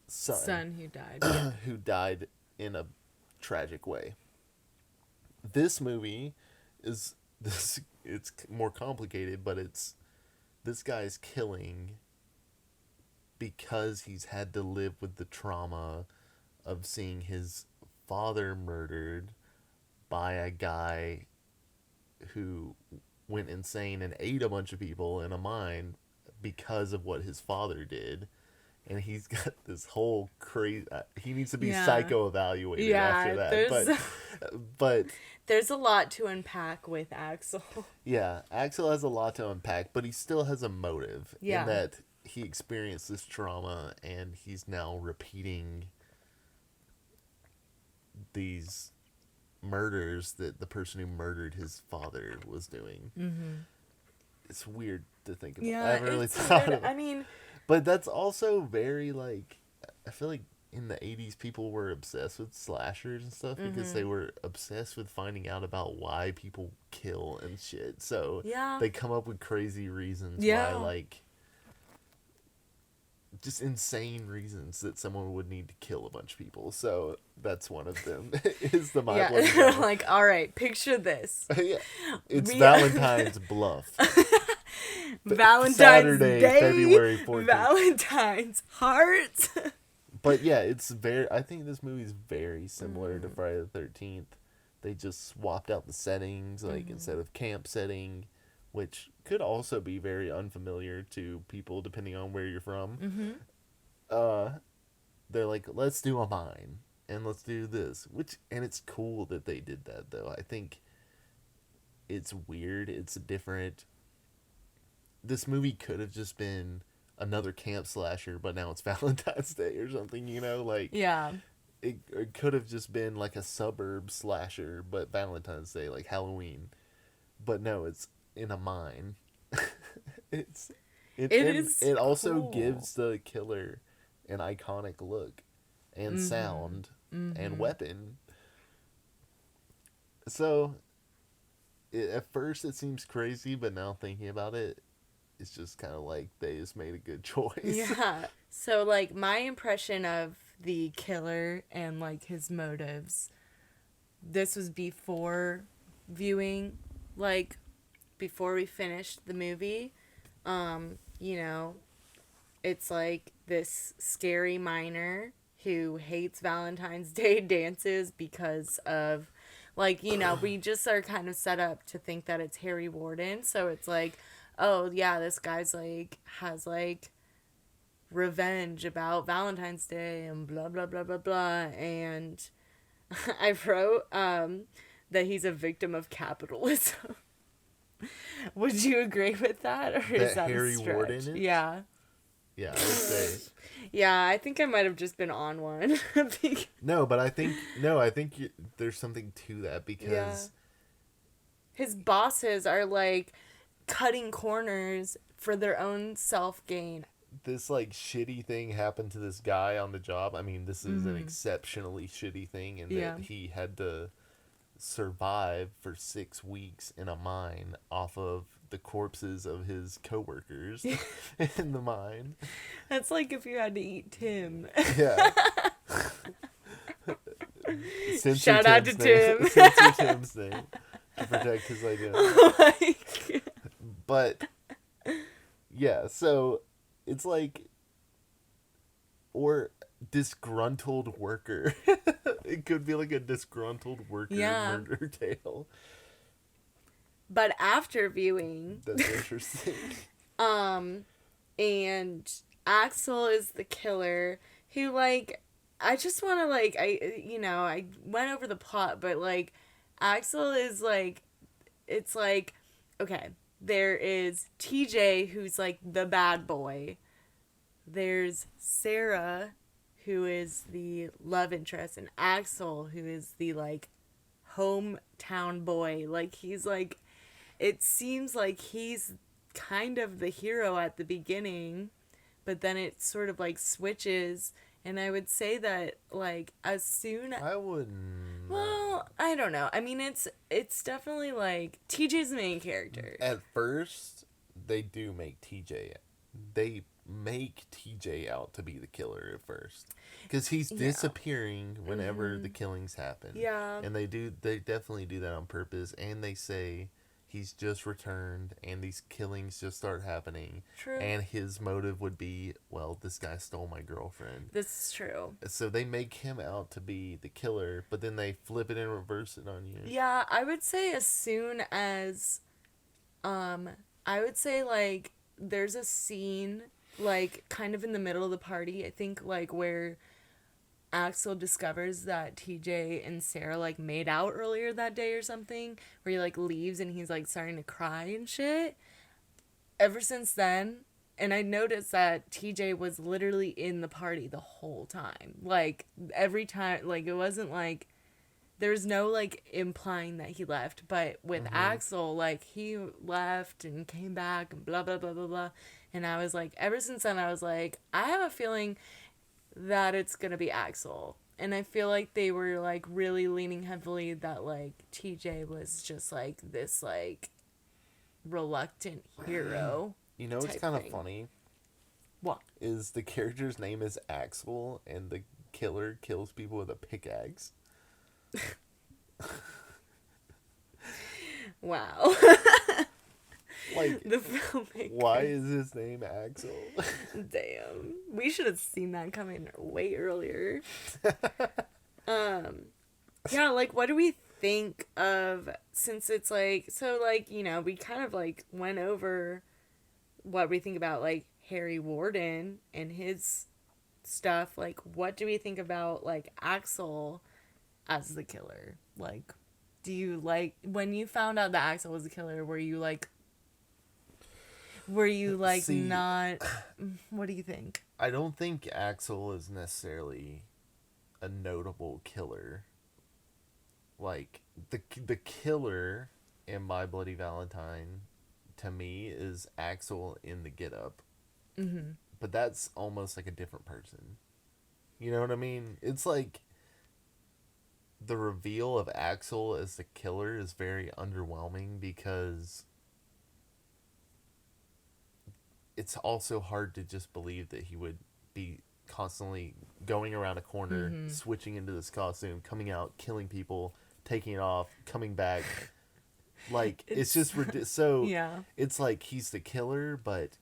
son who died. who died in a tragic way. This movie is it's more complicated, but this guy's killing because he's had to live with the trauma of seeing his father murdered by a guy who went insane and ate a bunch of people in a mine because of what his father did. And he's got this whole crazy. He needs to be psycho-evaluated after that. But there's a lot to unpack with Axel. Yeah, Axel has a lot to unpack, but he still has a motive in that he experienced this trauma and he's now repeating these murders that the person who murdered his father was doing. Mm-hmm. It's weird to think about. I haven't really thought of it. I mean, but that's also very, like, I feel like in the 80s people were obsessed with slashers and stuff because they were obsessed with finding out about why people kill and shit. So they come up with crazy reasons why, like, just insane reasons that someone would need to kill a bunch of people. So that's one of them. Is the mind blowing. Like, all right, picture this. It's Valentine's Bluff. Valentine's Saturday, Day, February 14th. Valentine's Heart. But yeah, I think this movie is very similar to Friday the 13th. They just swapped out the settings, like instead of camp setting, which could also be very unfamiliar to people depending on where you're from. They're like, let's do a mine and let's do this, and it's cool that they did that though. I think it's weird. It's different. This movie could have just been another camp slasher, but now it's Valentine's Day or something, like it could have just been like a suburb slasher, but Valentine's Day, like Halloween. But no, it's in a mine. It also gives the killer an iconic look and sound and weapon. So at first it seems crazy, but now thinking about it, it's just kind of like they just made a good choice. Yeah. So, like, my impression of the killer and, like, his motives, this was before viewing, like, before we finished the movie. It's like this scary miner who hates Valentine's Day dances because of, like, we just are kind of set up to think that it's Harry Warden. So it's like, oh, yeah, this guy's, like, has, like, revenge about Valentine's Day and blah, blah, blah, blah, blah. And I wrote that he's a victim of capitalism. Would you agree with that? Or is that Harry a stretch? Warden is? Yeah. Yeah, I would say. Yeah, I think I might have just been on one. I think there's something to that because his bosses are, like, cutting corners for their own self-gain. This, like, shitty thing happened to this guy on the job. I mean, this is an exceptionally shitty thing, and that he had to survive for 6 weeks in a mine off of the corpses of his coworkers in the mine. That's like if you had to eat Tim. Yeah. Shout out to Tim. Censor Tim's name to protect his identity. Oh my God. But yeah, so it's like, or disgruntled worker. It could be like a disgruntled worker murder tale. But after viewing, that's interesting. And Axel is the killer who, like, I just want to, like, I went over the plot, but, like, Axel is, like, it's like, okay, there is TJ, who's, like, the bad boy. There's Sarah, who is the love interest, and Axel, who is the, like, hometown boy. Like, he's, like, it seems like he's kind of the hero at the beginning, but then it sort of, like, switches. And I would say that, like, as soon as... I wouldn't... Well, I don't know. I mean, it's definitely, like, TJ's the main character. At first, they do make TJ... They make TJ out to be the killer at first. Because he's disappearing whenever the killings happen. Yeah. And they definitely do that on purpose. And they say he's just returned and these killings just start happening. True. And his motive would be, well, this guy stole my girlfriend. This is true. So they make him out to be the killer, but then they flip it and reverse it on you. Yeah, I would say as soon as, I would say, like, there's a scene, like, kind of in the middle of the party, I think, like, where Axel discovers that TJ and Sarah, like, made out earlier that day or something, where he, like, leaves and he's, like, starting to cry and shit. Ever since then, and I noticed that TJ was literally in the party the whole time. Like, every time, like, it wasn't, like, there's no, like, implying that he left, but with Axel, like, he left and came back and blah, blah, blah, blah, blah, and I was, like, ever since then, I was, like, I have a feeling that it's gonna be Axel, and I feel like they were, like, really leaning heavily that, like, TJ was just, like, this, like, reluctant hero. You know what's kind of funny? What? Is the character's name is Axel, and the killer kills people with a pickaxe. Wow. Like, the filmmaker. Why is his name Axel? Damn. We should have seen that coming way earlier. Yeah, like, what do we think of, since it's, like, so, like, you know, we kind of, like, went over what we think about, like, Harry Warden and his stuff. Like, what do we think about, like, Axel as the killer? Like, do you, like, when you found out that Axel was the killer, were you like, See, not, what do you think? I don't think Axel is necessarily a notable killer. Like, the killer in My Bloody Valentine, to me, is Axel in the get-up. Mm-hmm. But that's almost like a different person. You know what I mean? It's like, the reveal of Axel as the killer is very underwhelming, because it's also hard to just believe that he would be constantly going around a corner, switching into this costume, coming out, killing people, taking it off, coming back. Like, it's just so Yeah. It's like he's the killer, but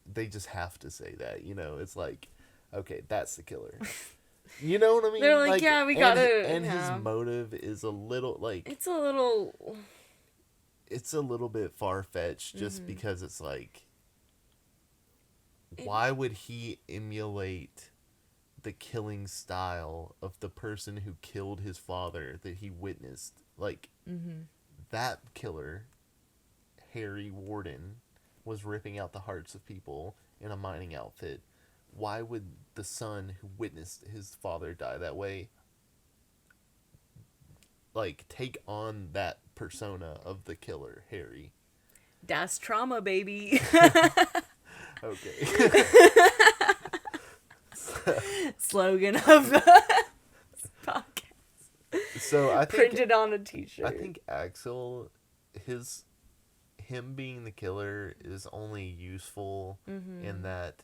they just have to say that, you know. It's like, okay, that's the killer. You know what I mean? They're like, yeah, we gotta. And his motive is a little, like, it's a little bit far-fetched, just because it's like, why would he emulate the killing style of the person who killed his father that he witnessed? Like, that killer, Harry Warden, was ripping out the hearts of people in a mining outfit. Why would the son who witnessed his father die that way, like, take on that persona of the killer, Harry? Das Trauma, baby. Okay. Slogan of the podcast. So I think printed on a t-shirt. I think Axel, him being the killer is only useful in that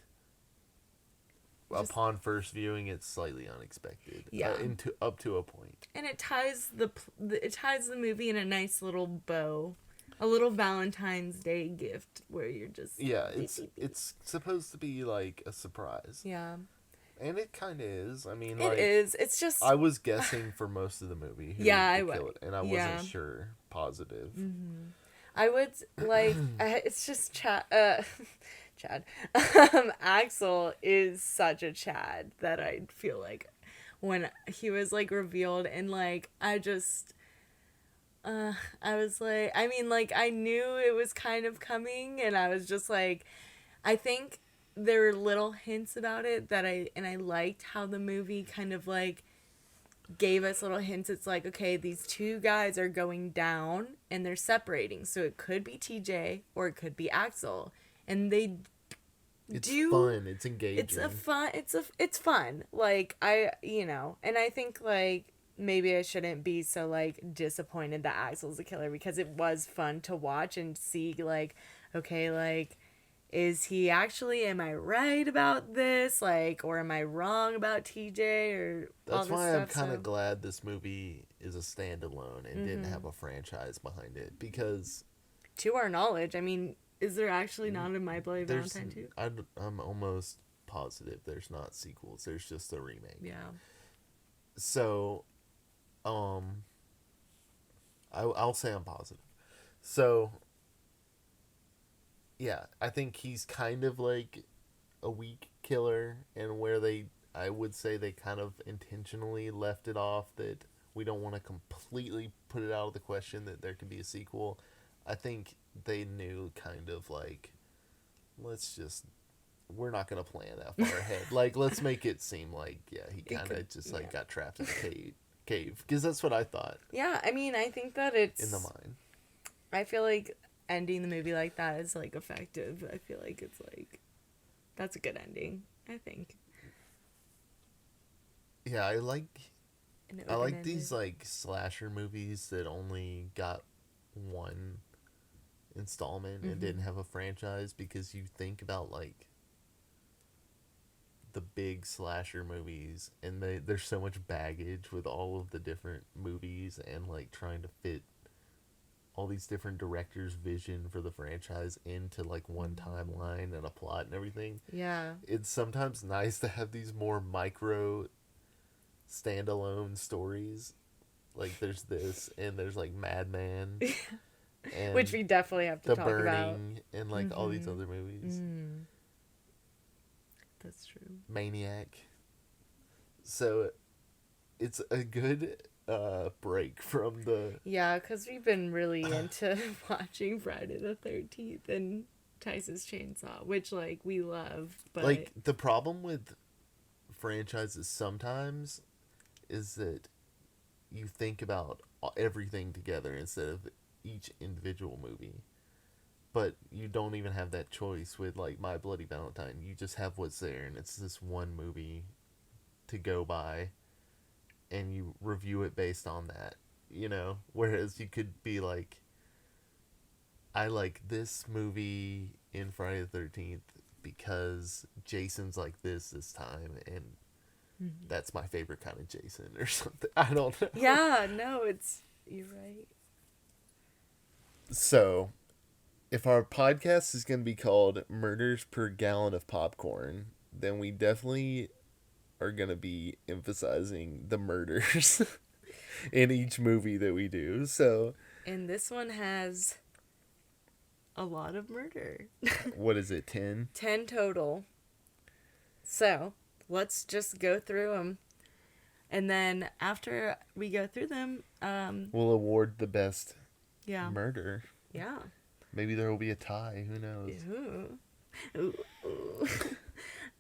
upon first viewing it's slightly unexpected. Yeah. Up to a point. And it ties the movie in a nice little bow. A little Valentine's Day gift where you're just... Yeah, it's supposed to be like a surprise. Yeah. And it kind of is. I mean, it is. It's just... I was guessing for most of the movie who would kill it, and I wasn't sure positive. I would, like... it's just Chad. Axel is such a Chad that I feel like when he was, like, revealed, and, like, I was like, I mean, like, I knew it was kind of coming, and I was just like, I think there were little hints about it that I liked how the movie kind of, like, gave us little hints. It's like, okay, these two guys are going down, and they're separating, so it could be TJ, or it could be Axel, and it's fun, it's engaging. It's fun, like, and I think, like, maybe I shouldn't be so, like, disappointed that Axel's the killer, because it was fun to watch and see, like, okay, like, is he actually, am I right about this, like, or am I wrong about TJ, or that's why I'm kind of glad this movie is a standalone and didn't have a franchise behind it, because to our knowledge. I mean, is there actually not a My Bloody Valentine 2? I'm almost positive there's not sequels. There's just a remake. Yeah. So, I'll say I'm positive. So, yeah, I think he's kind of like a weak killer, and I would say they kind of intentionally left it off that we don't want to completely put it out of the question that there could be a sequel. I think they knew kind of like, we're not going to plan that far ahead. Like, let's make it seem like, yeah, he kind of just like got trapped in a cave. Because that's what I thought. Yeah, I mean, I think that it's... in the mind. I feel like ending the movie like that is, like, effective. I feel like it's, like, that's a good ending, I think. Yeah, I like these, like, slasher movies that only got one installment and didn't have a franchise, because you think about, like, the big slasher movies, and there's so much baggage with all of the different movies, and, like, trying to fit all these different directors' vision for the franchise into, like, one timeline and a plot and everything. Yeah. It's sometimes nice to have these more micro standalone stories. Like, there's this, and there's, like, Madman. And which we definitely have to talk about. The Burning, and, like, all these other movies. That's true. Maniac. So, it's a good break from the... Yeah, because we've been really into watching Friday the 13th and Texas Chainsaw, which, like, we love, but... Like, the problem with franchises sometimes is that you think about everything together instead of each individual movie. But you don't even have that choice with, like, My Bloody Valentine. You just have what's there, and it's this one movie to go by, and you review it based on that, you know? Whereas you could be like, I like this movie in Friday the 13th because Jason's like this time, and that's my favorite kind of Jason, or something. I don't know. Yeah, no, you're right. So, if our podcast is going to be called Murders Per Gallon of Popcorn, then we definitely are going to be emphasizing the murders in each movie that we do. So, and this one has a lot of murder. What is it, 10? 10 total. So, let's just go through them. And then after we go through them, we'll award the best murder. Yeah. Maybe there will be a tie. Who knows? Ooh.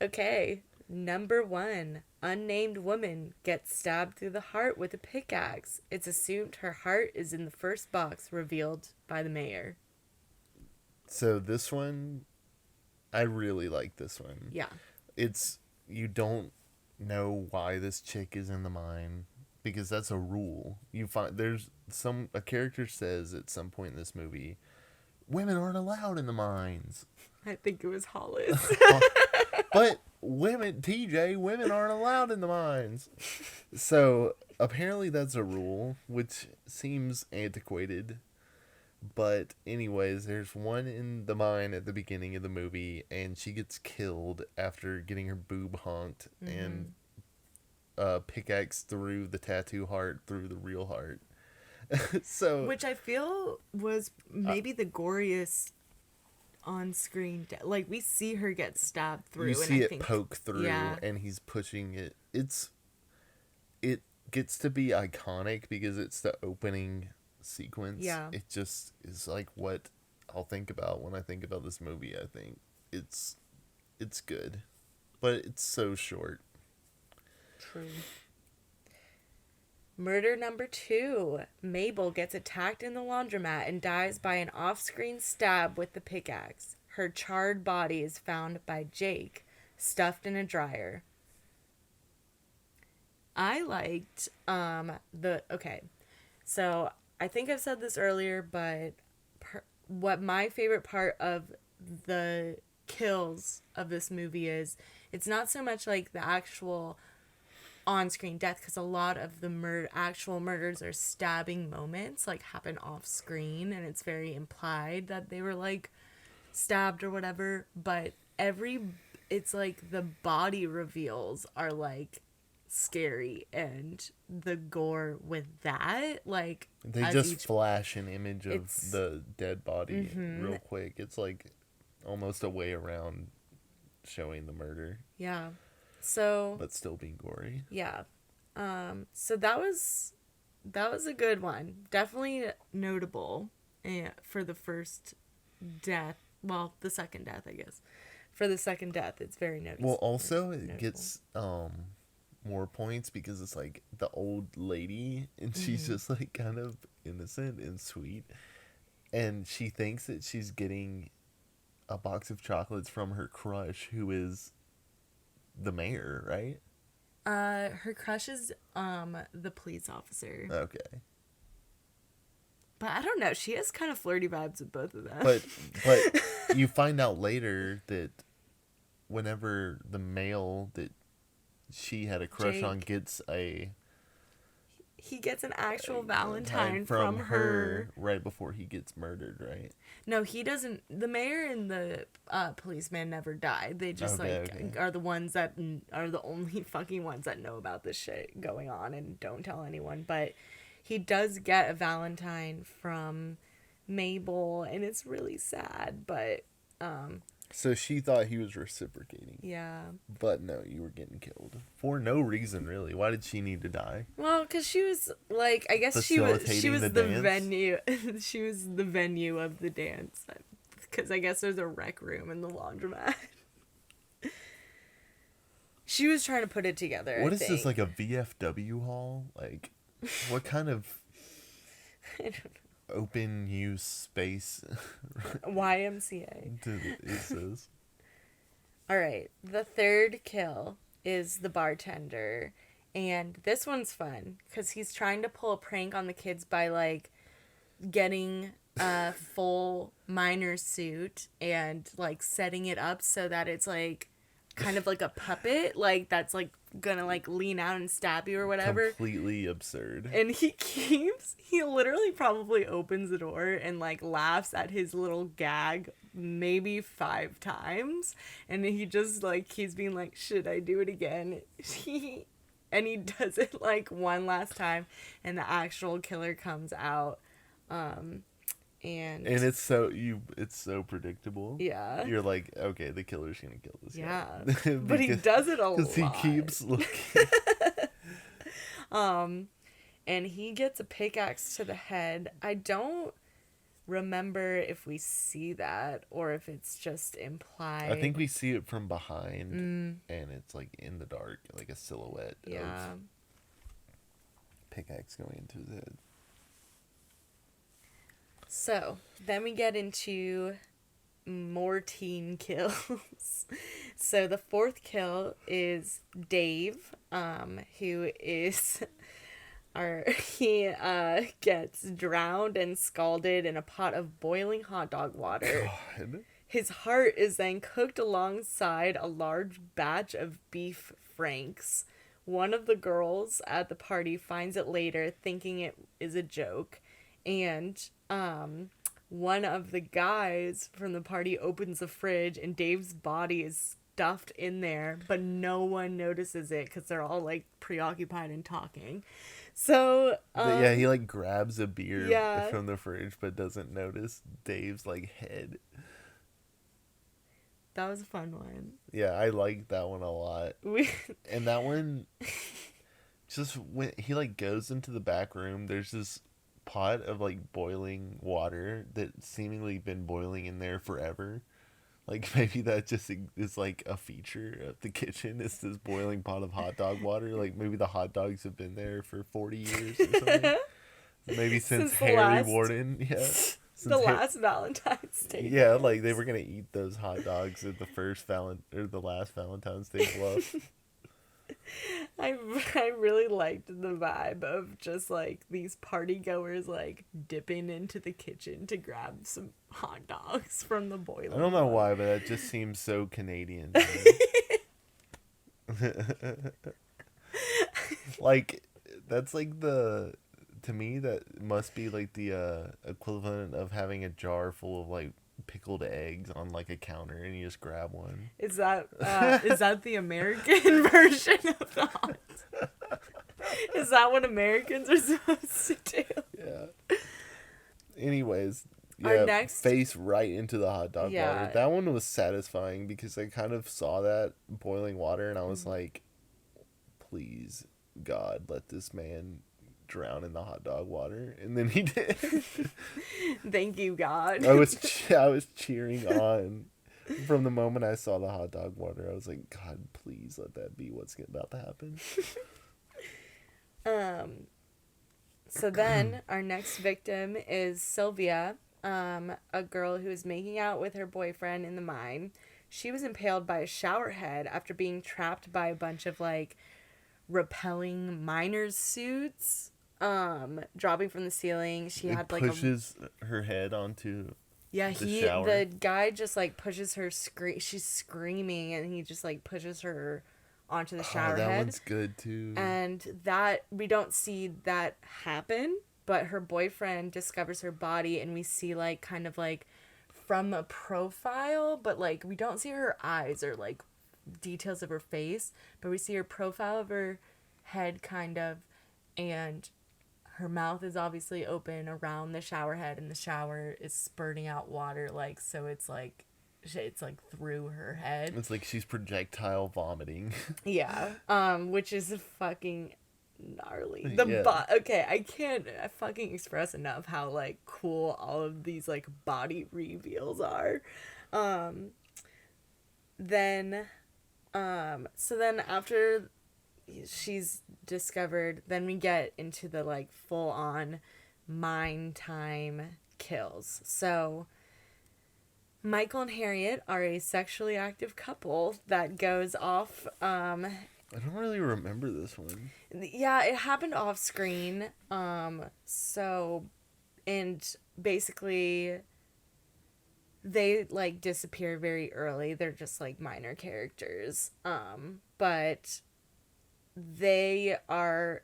Okay. Number 1. Unnamed woman gets stabbed through the heart with a pickaxe. It's assumed her heart is in the first box revealed by the mayor. So this one, I really like this one. Yeah. You don't know why this chick is in the mine, because that's a rule. You find a character says at some point in this movie, women aren't allowed in the mines. I think it was Hollis. But women aren't allowed in the mines. So apparently that's a rule, which seems antiquated. But anyways, there's one in the mine at the beginning of the movie, and she gets killed after getting her boob honked and pickaxe through the tattoo heart through the real heart. So, which I feel was maybe the goriest on-screen like, we see her get stabbed through, you see it poke through, and he's pushing it. It gets to be iconic because it's the opening sequence. It just is like what I'll think about when I think about this movie. I think it's good, but it's so short. True. Murder number 2. Mabel gets attacked in the laundromat and dies by an off-screen stab with the pickaxe. Her charred body is found by Jake, stuffed in a dryer. I liked so I think I've said this earlier, but what my favorite part of the kills of this movie is, it's not so much like the actual on-screen death, because a lot of the actual murders or stabbing moments like happen off screen, and it's very implied that they were like stabbed or whatever, but it's like the body reveals are like scary, and the gore with that, like, they just flash an image of the dead body real quick. It's like almost a way around showing the murder. Yeah. So, but still being gory. Yeah. So that was a good one. Definitely notable for the first death. Well, the second death, I guess. For the second death, it's very noticeable. Well, also it gets more points because it's like the old lady, and she's just like kind of innocent and sweet, and she thinks that she's getting a box of chocolates from her crush, who is the mayor, right? Her crush is the police officer. Okay. But I don't know. She has kind of flirty vibes with both of them. But you find out later that whenever the male that she had a crush on gets he gets an actual Valentine from her right before he gets murdered, right? No, he doesn't. The mayor and the policeman never die. They just are the ones that are the only fucking ones that know about this shit going on and don't tell anyone. But he does get a Valentine from Mabel, and it's really sad, but so she thought he was reciprocating. Yeah. But no, you were getting killed. For no reason, really. Why did she need to die? Well, because she was, like, I guess she was the venue. She was the venue of the dance. Because I guess there's a rec room in the laundromat. She was trying to put it together, What is this, like a VFW hall? Like, what kind of I don't know. Open use space YMCA. It says. All right, the third kill is the bartender, and this one's fun because he's trying to pull a prank on the kids by like getting a full miner suit and like setting it up so that it's like kind of like a puppet, like that's like gonna like lean out and stab you or whatever. Completely absurd. And he literally probably opens the door and like laughs at his little gag maybe 5 times, and he just like keeps being like, should I do it again? And he does it like one last time, and the actual killer comes out. And it's so predictable. Yeah. You're like, okay, the killer's gonna kill this guy. Yeah. But he does it a lot. Because he keeps looking. And he gets a pickaxe to the head. I don't remember if we see that or if it's just implied. I think we see it from behind, and it's like in the dark, like a silhouette of pickaxe going into his head. So, then we get into more teen kills. So, the fourth kill is Dave, who is... he gets drowned and scalded in a pot of boiling hot dog water. God. His heart is then cooked alongside a large batch of beef franks. One of the girls at the party finds it later, thinking it is a joke. And one of the guys from the party opens the fridge, and Dave's body is stuffed in there, but no one notices it because they're all like preoccupied and talking. So he like grabs a beer from the fridge, but doesn't notice Dave's like head. That was a fun one. Yeah, I liked that one a lot. And that one, just when he like goes into the back room, there's this pot of like boiling water that seemingly been boiling in there forever. Like maybe that just is like a feature of the kitchen. It's this boiling pot of hot dog water. Like maybe the hot dogs have been there for 40 years or something. Maybe since Harry Warden, the last Valentine's Day. Yeah, like they were gonna eat those hot dogs at the last Valentine's Day bluff. I really liked the vibe of just like these party goers like dipping into the kitchen to grab some hot dogs from the boiler. I don't know why, but that just seems so Canadian. Like, that's like the... To me, that must be like the equivalent of having a jar full of like pickled eggs on like a counter and you just grab one. Is that the American version of the hot dog? Is that what Americans are supposed to do? Yeah. Anyways, Our yeah, next... face right into the hot dog Yeah. water. That one was satisfying because I kind of saw that boiling water and I was like, please, God, let this man drown in the hot dog water. And then he did. Thank you, God. I was cheering on from the moment I saw the hot dog water. I was like, God, please let that be what's about to happen. So then our next victim is Sylvia, a girl who is making out with her boyfriend in the mine. She was impaled by a shower head after being trapped by a bunch of like repelling miners' suits, dropping from the ceiling. She had like pushes her head onto shower. The guy just like pushes her, she's screaming, and he just like pushes her onto the shower head. That one's good too. And that, we don't see that happen, but her boyfriend discovers her body, and we see like kind of like from a profile, but like we don't see her eyes or like details of her face, but we see her profile of her head kind of, and her mouth is obviously open around the shower head, and the shower is spurting out water, like, so it's like through her head. It's like she's projectile vomiting. Yeah. Which is fucking gnarly. Okay, I can't fucking express enough how like cool all of these like body reveals are. Then after she's discovered, then we get into the like full on mine time kills. So Michael and Harriet are a sexually active couple that goes off. I don't really remember this one. Yeah, it happened off screen. So, and basically, they like disappear very early. They're just like minor characters. But they are...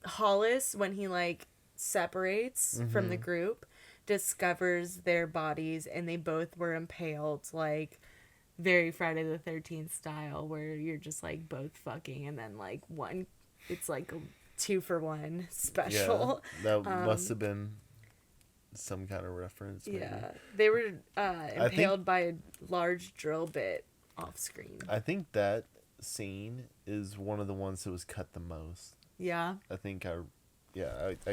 Hollis, when he like separates from the group, discovers their bodies, and they both were impaled like very Friday the 13th style, where you're just like both fucking, and then like one, it's like a 2-for-1 special. Yeah, that must have been some kind of reference. Maybe. Yeah, they were impaled by a large drill bit off screen. I think that scene is one of the ones that was cut the most. Yeah. I think I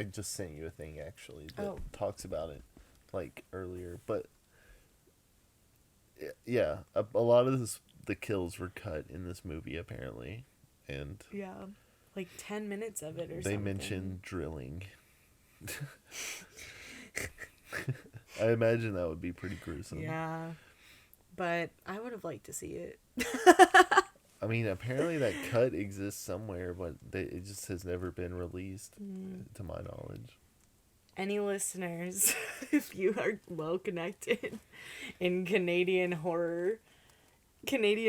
just sent you a thing actually that talks about it like earlier, but yeah, a lot of the kills were cut in this movie apparently, and yeah, like 10 minutes of it or something. They mentioned drilling. I imagine that would be pretty gruesome. Yeah, but I would have liked to see it. I mean, apparently that cut exists somewhere, but it just has never been released, to my knowledge. Any listeners, if you are well connected in Canadian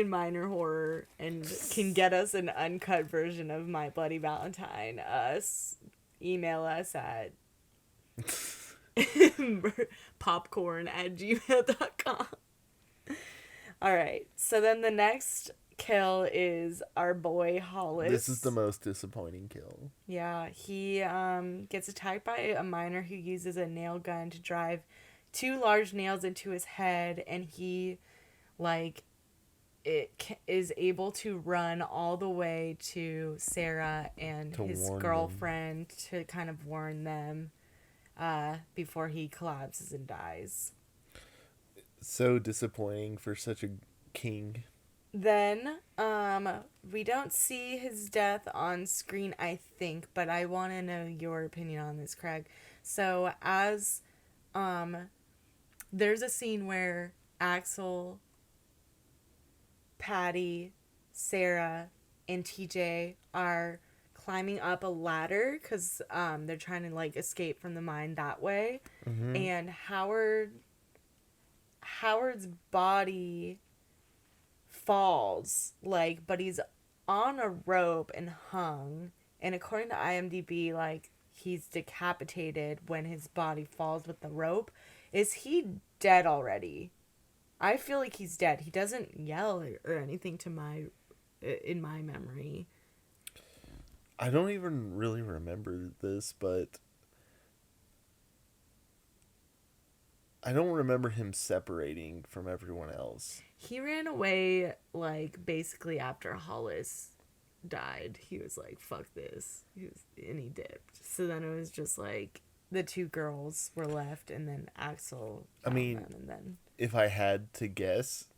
minor horror, and can get us an uncut version of My Bloody Valentine, email us at popcorn@gmail.com. All right, so then the next kill is our boy Hollis. This is the most disappointing kill. Yeah, he gets attacked by a miner who uses a nail gun to drive 2 large nails into his head, and he is able to run all the way to Sarah and his girlfriend to kind of warn them before he collapses and dies. So disappointing for such a king. Then, we don't see his death on screen, I think, but I want to know your opinion on this, Craig. So, there's a scene where Axel, Patty, Sarah, and TJ are climbing up a ladder because, they're trying to, like, escape from the mine that way. Mm-hmm. And Howard's body falls, but he's on a rope and hung, And according to IMDb, like, he's decapitated when his body falls with the rope. Is he dead already? I feel like he's dead. He doesn't yell or anything in my memory. I don't even really remember this, but I don't remember him separating from everyone else. He ran away, like, basically after Hollis died. He was like, fuck this. And he dipped. So then it was just like the two girls were left, and then Axel found them, and then... if I had to guess,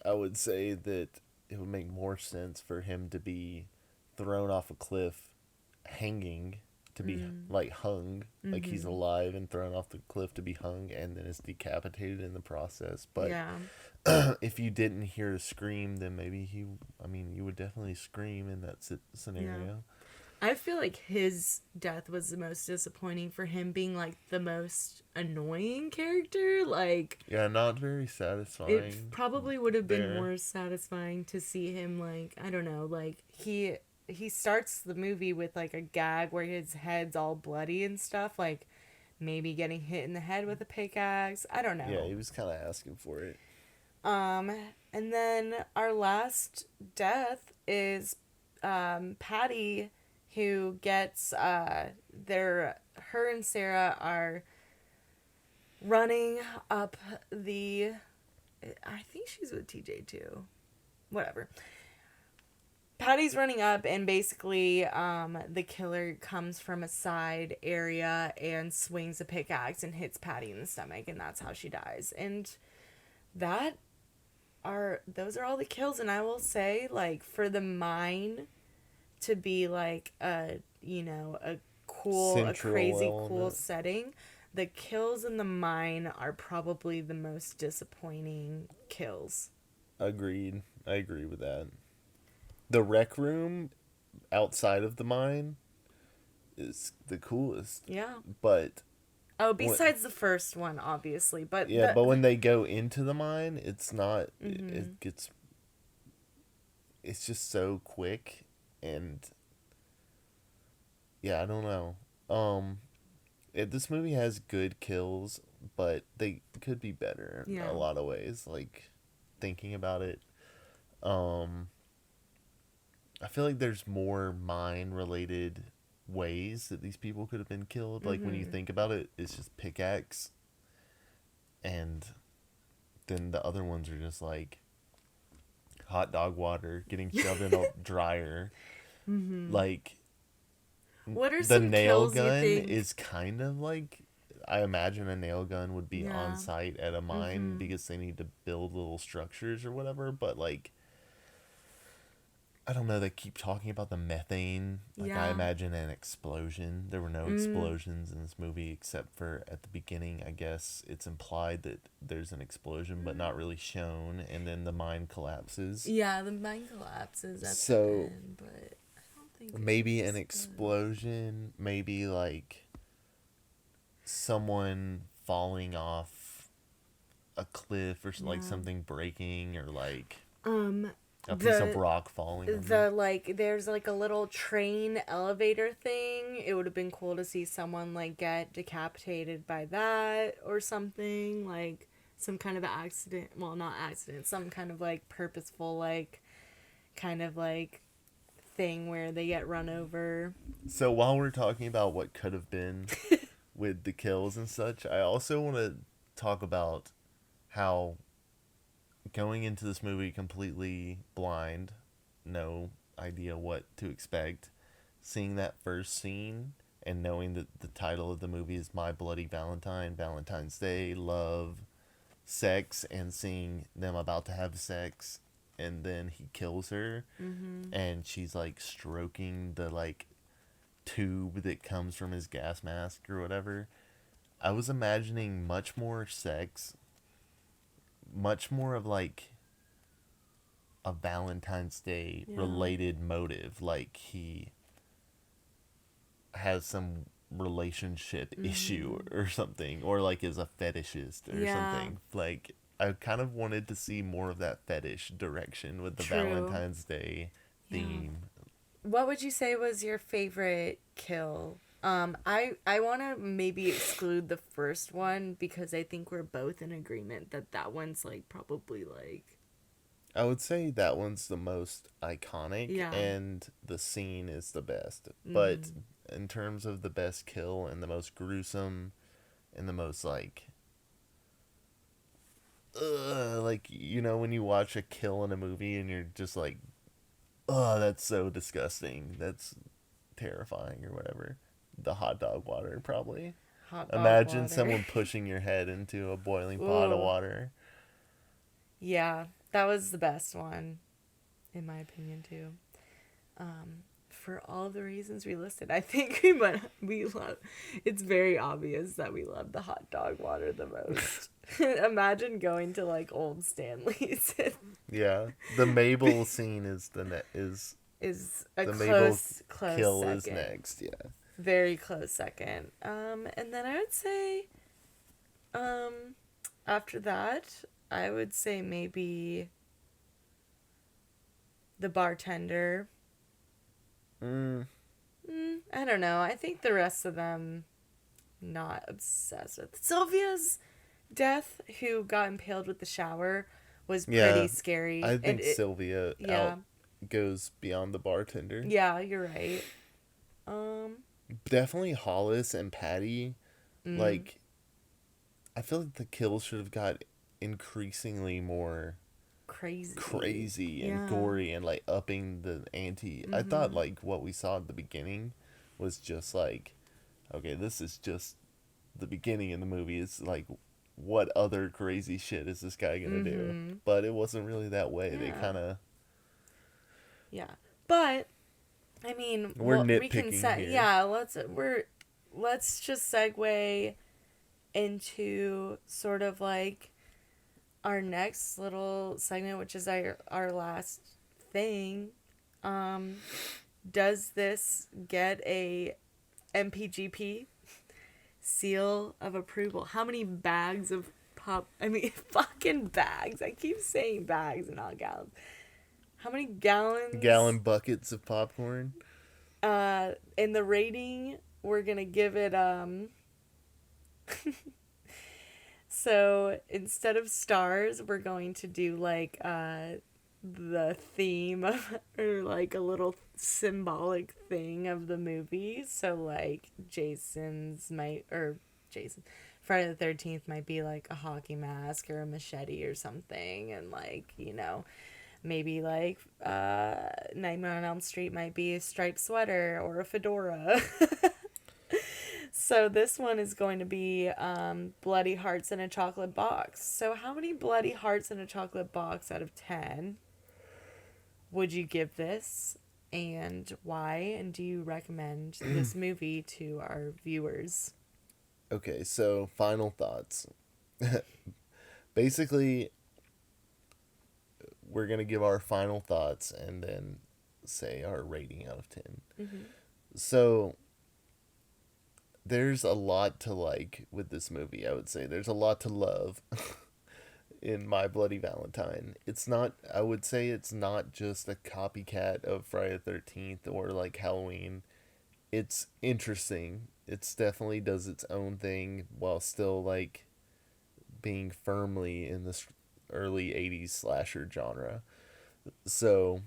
I would say that it would make more sense for him to be thrown off a cliff, hanging, to be like hung, like he's alive and thrown off the cliff to be hung, and then is decapitated in the process. But if you didn't hear a scream, then maybe you would definitely scream in that scenario. Yeah. I feel like his death was the most disappointing for him, being like the most annoying character. Like, yeah, not very satisfying. It probably would have been more satisfying to see him, like, I don't know, like, he starts the movie with like a gag where his head's all bloody and stuff, like maybe getting hit in the head with a pickaxe. I don't know. Yeah, he was kind of asking for it. And then our last death is Patty, who gets her and Sarah are running up the... I think she's with TJ too. Whatever. Patty's running up, and basically the killer comes from a side area and swings a pickaxe and hits Patty in the stomach, and that's how she dies. And those are all the kills. And I will say, like, for the mine to be like a crazy cool setting, the kills in the mine are probably the most disappointing kills. Agreed. I agree with that. The rec room outside of the mine is the coolest. Yeah. But besides the first one, obviously, but but when they go into the mine, it's not. It's just so quick. And yeah, I don't know. This movie has good kills, but they could be better in a lot of ways. Like, thinking about it, I feel like there's more mine-related ways that these people could have been killed. Like, when you think about it, it's just pickaxe, and then the other ones are just like hot dog water getting shoved in a dryer. Like, what are the some nail kills gun you think? is kind of like, I imagine a nail gun would be on site at a mine because they need to build little structures or whatever. But like, I don't know, they keep talking about the methane. Like, I imagine an explosion. There were no explosions in this movie except for at the beginning. I guess it's implied that there's an explosion, but not really shown. And then the mine collapses. Yeah, the mine collapses at the end, but I don't think maybe an explosion, maybe like someone falling off a cliff, or like something breaking, or like a piece of rock falling. There's like a little train elevator thing. It would have been cool to see someone like get decapitated by that or something, like some kind of accident. Well, not accident, some kind of like purposeful, like kind of like thing where they get run over. So while we're talking about what could have been with the kills and such, I also want to talk about how going into this movie completely blind, no idea what to expect, seeing that first scene and knowing that the title of the movie is My Bloody Valentine, Valentine's Day, love, sex, and seeing them about to have sex, and then he kills her, and she's like stroking the like tube that comes from his gas mask or whatever. I was imagining much more sex, much more of like a Valentine's Day related motive, like he has some relationship issue or something, or like is a fetishist or something. Like, I kind of wanted to see more of that fetish direction with the Valentine's Day theme. what would you say was your favorite kill? I want to maybe exclude the first one because I think we're both in agreement that that one's like probably like. I would say that one's the most iconic Yeah. and the scene is the best. But Mm-hmm. in terms of the best kill and the most gruesome and the most like, you know, when you watch a kill in a movie and you're just like, oh, that's so disgusting. That's terrifying or whatever. The hot dog water, probably. Hot dog Imagine water. someone pushing your head into a boiling pot of Ooh. water. Yeah, that was the best one, in my opinion too. For all the reasons we listed, I think we love. It's very obvious that we love the hot dog water the most. Imagine going to like old Stanley's. Yeah, the Mabel scene is Is a the Mabel close kill second. is next. Yeah. Very close second. And then I would say, after that, I would say maybe the bartender. I don't know. I think the rest of them, not obsessed with. Sylvia's death, who got impaled with the shower, was pretty scary. I think Sylvia yeah. goes beyond the bartender. Yeah, you're right. Definitely Hollis and Patty. Like, I feel like the kills should have got increasingly more crazy and gory and like upping the ante. I thought like what we saw at the beginning was just like, okay, this is just the beginning of the movie. It's like, what other crazy shit is this guy gonna do? But it wasn't really that way. Yeah. They kind of. Yeah, but I mean, We're nitpicking we can here. Yeah, let's just segue into sort of like our next little segment, which is our last thing. Does this get a MPGP seal of approval? How many bags of fucking bags. I keep saying bags and not gallons. How many gallons? Gallon buckets of popcorn. In the rating, we're gonna give it so instead of stars, we're going to do like the theme of, or like a little symbolic thing of the movie. So like Friday the 13th might be like a hockey mask or a machete or something, and like, you know, maybe like Nightmare on Elm Street might be a striped sweater or a fedora. So this one is going to be Bloody Hearts in a Chocolate Box. So how many Bloody Hearts in a Chocolate Box out of 10 would you give this, and why? And do you recommend this movie to our viewers? Okay, so final thoughts. Basically, we're going to give our final thoughts and then say our rating out of 10. Mm-hmm. So, there's a lot to like with this movie, I would say. There's a lot to love in My Bloody Valentine. I would say it's not just a copycat of Friday the 13th or like Halloween. It's interesting. It's definitely does its own thing while still like being firmly in this early 80s slasher genre. So,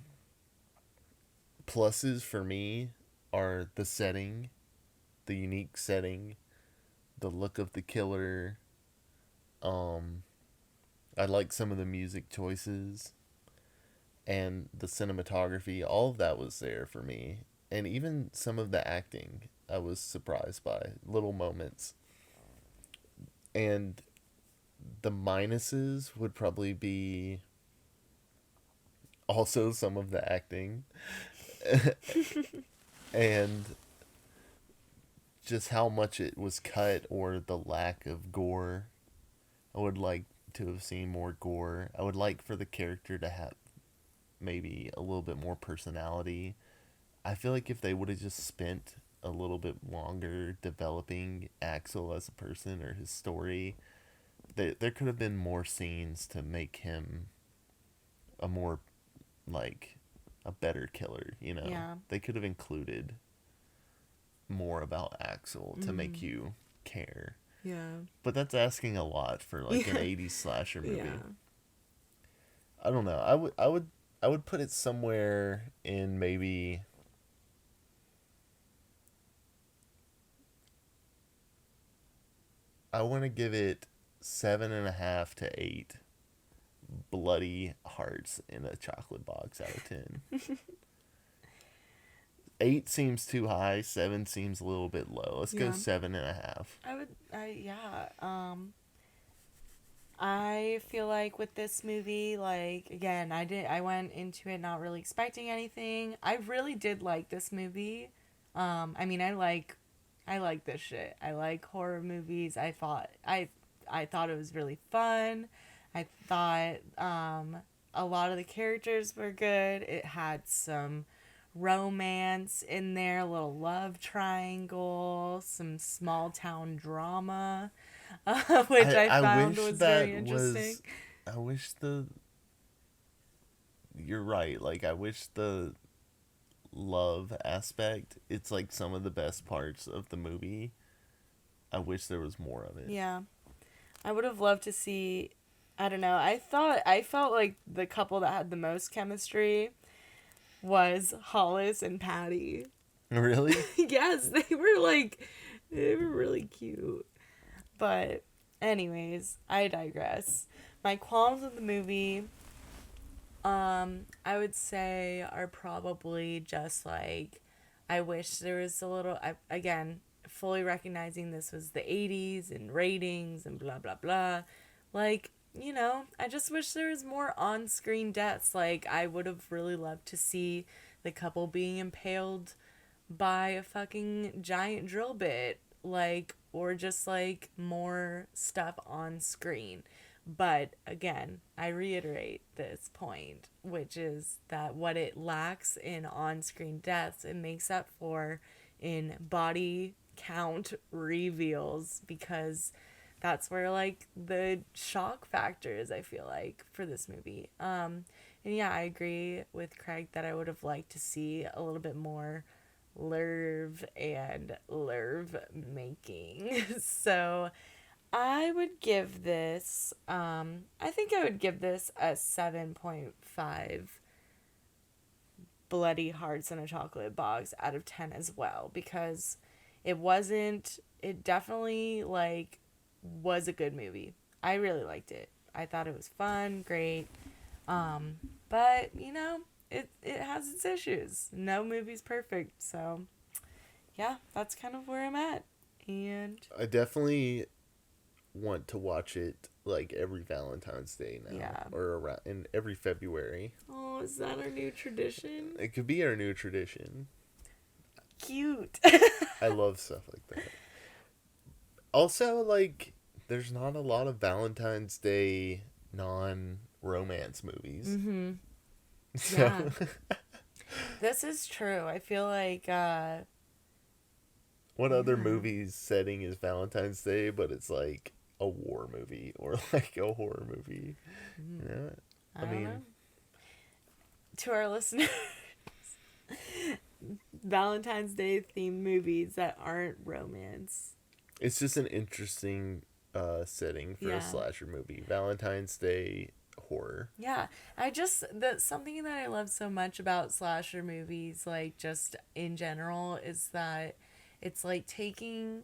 pluses for me are the setting, the unique setting, the look of the killer. I like some of the music choices and the cinematography. All of that was there for me. And even some of the acting, I was surprised by little moments. And the minuses would probably be also some of the acting. And just how much it was cut or the lack of gore. I would like to have seen more gore. I would like for the character to have maybe a little bit more personality. I feel like if they would have just spent a little bit longer developing Axel as a person or his story, there could have been more scenes to make him a more, like, a better killer, you know? Yeah. They could have included more about Axel to make you care. Yeah. But that's asking a lot for like an 80s slasher movie. Yeah. I don't know. I would put it somewhere in maybe I want to give it 7.5 to 8 bloody hearts in a chocolate box out of 10. 8 seems too high. 7 seems a little bit low. Let's go 7.5. I feel like with this movie, like, again, I went into it not really expecting anything. I really did like this movie. I mean, I like this shit. I like horror movies. I thought it was really fun. I thought a lot of the characters were good. It had some romance in there, a little love triangle, some small town drama, which I found was very interesting. I wish you're right. Like, I wish the love aspect, it's like some of the best parts of the movie. I wish there was more of it. Yeah. I would have loved to see, I don't know, I felt like the couple that had the most chemistry was Hollis and Patty. Really? Yes, they were really cute. But anyways, I digress. My qualms with the movie, I would say are probably just like, I wish there was a little, again, fully recognizing this was the 80s and ratings and blah, blah, blah. Like, you know, I just wish there was more on-screen deaths. Like, I would have really loved to see the couple being impaled by a fucking giant drill bit. Like, or just, like, more stuff on screen. But, again, I reiterate this point, which is that what it lacks in on-screen deaths, it makes up for in body count reveals, because that's where, like, the shock factor is, I feel like, for this movie. And yeah, I agree with Craig that I would have liked to see a little bit more lerv and lerv making. So I would give this, I think I would give this a 7.5 bloody hearts in a chocolate box out of 10 as well, because it definitely, like, was a good movie. I really liked it. I thought it was fun, great. But, you know, it has its issues. No movie's perfect. So, yeah, that's kind of where I'm at. And I definitely want to watch it, like, every Valentine's Day now. Yeah. Or around in every February. oh, is that our new tradition? It could be our new tradition. Cute. I love stuff like that. Also, like, there's not a lot of Valentine's Day non-romance movies. Mm-hmm. So. Yeah. This is true. I feel like, what other movie's setting is Valentine's Day, but it's like a war movie or like a horror movie? You know? I don't know. To our listeners, Valentine's Day themed movies that aren't romance. It's just an interesting setting for a slasher movie. Valentine's Day horror. Yeah. Something that I love so much about slasher movies, like, just in general, is that it's like taking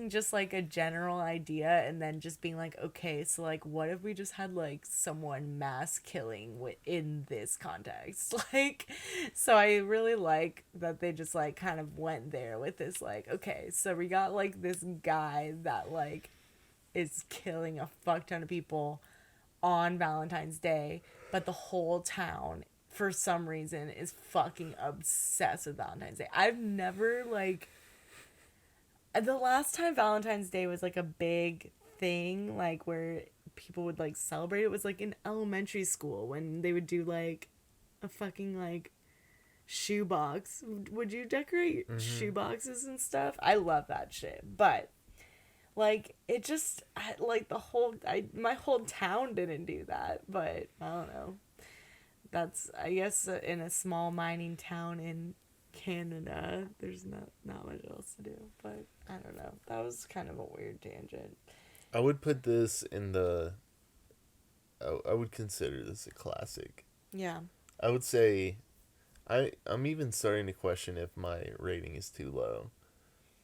just like a general idea and then just being like, okay, so, like, what if we just had, like, someone mass killing in this context? Like, so I really like that they just, like, kind of went there with this, like, okay, so we got, like, this guy that, like, is killing a fuck ton of people on Valentine's Day, but the whole town, for some reason, is fucking obsessed with Valentine's Day. I've never, like, the last time Valentine's Day was, like, a big thing, like, where people would, like, celebrate it was, like, in elementary school when they would do, like, a fucking, like, shoebox. Would you decorate shoeboxes and stuff? I love that shit. But, like, it just, like, my whole town didn't do that, but I don't know. that's, I guess, in a small mining town in Canada. There's not much else to do, but I don't know. That was kind of a weird tangent. I would put this in the... I would consider this a classic. Yeah. I would say... I'm even starting to question if my rating is too low.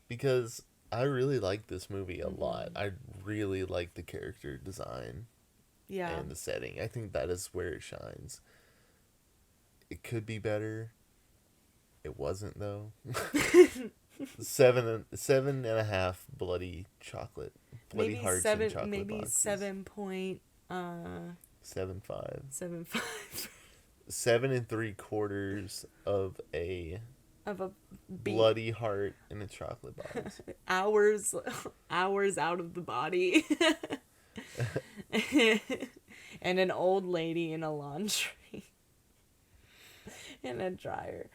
Because I really like this movie a lot. I really like the character design. Yeah. And the setting. I think that is where it shines. It could be better. It wasn't, though. 7.5 bloody chocolate. Bloody maybe hearts seven, and chocolate maybe boxes. 7.75. 7.5. 7.5 7 3/4 of a of a bloody heart in a chocolate box. hours out of the body. And an old lady in a laundry. In a dryer.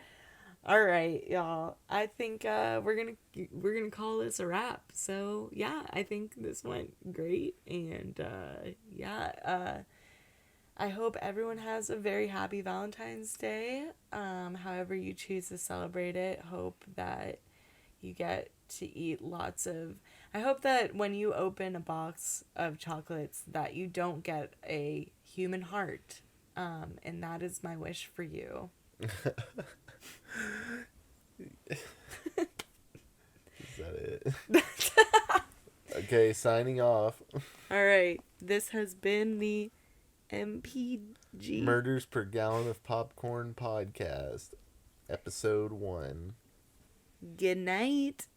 All right, y'all. I think we're gonna call this a wrap. So yeah, I think this went great, and I hope everyone has a very happy Valentine's Day. However you choose to celebrate it, hope that you get to eat lots of... I hope that when you open a box of chocolates that you don't get a human heart. And that is my wish for you. Is that it? Okay, signing off. All right. This has been the MPG Murders Per Gallon of Popcorn podcast, episode 1. Good night.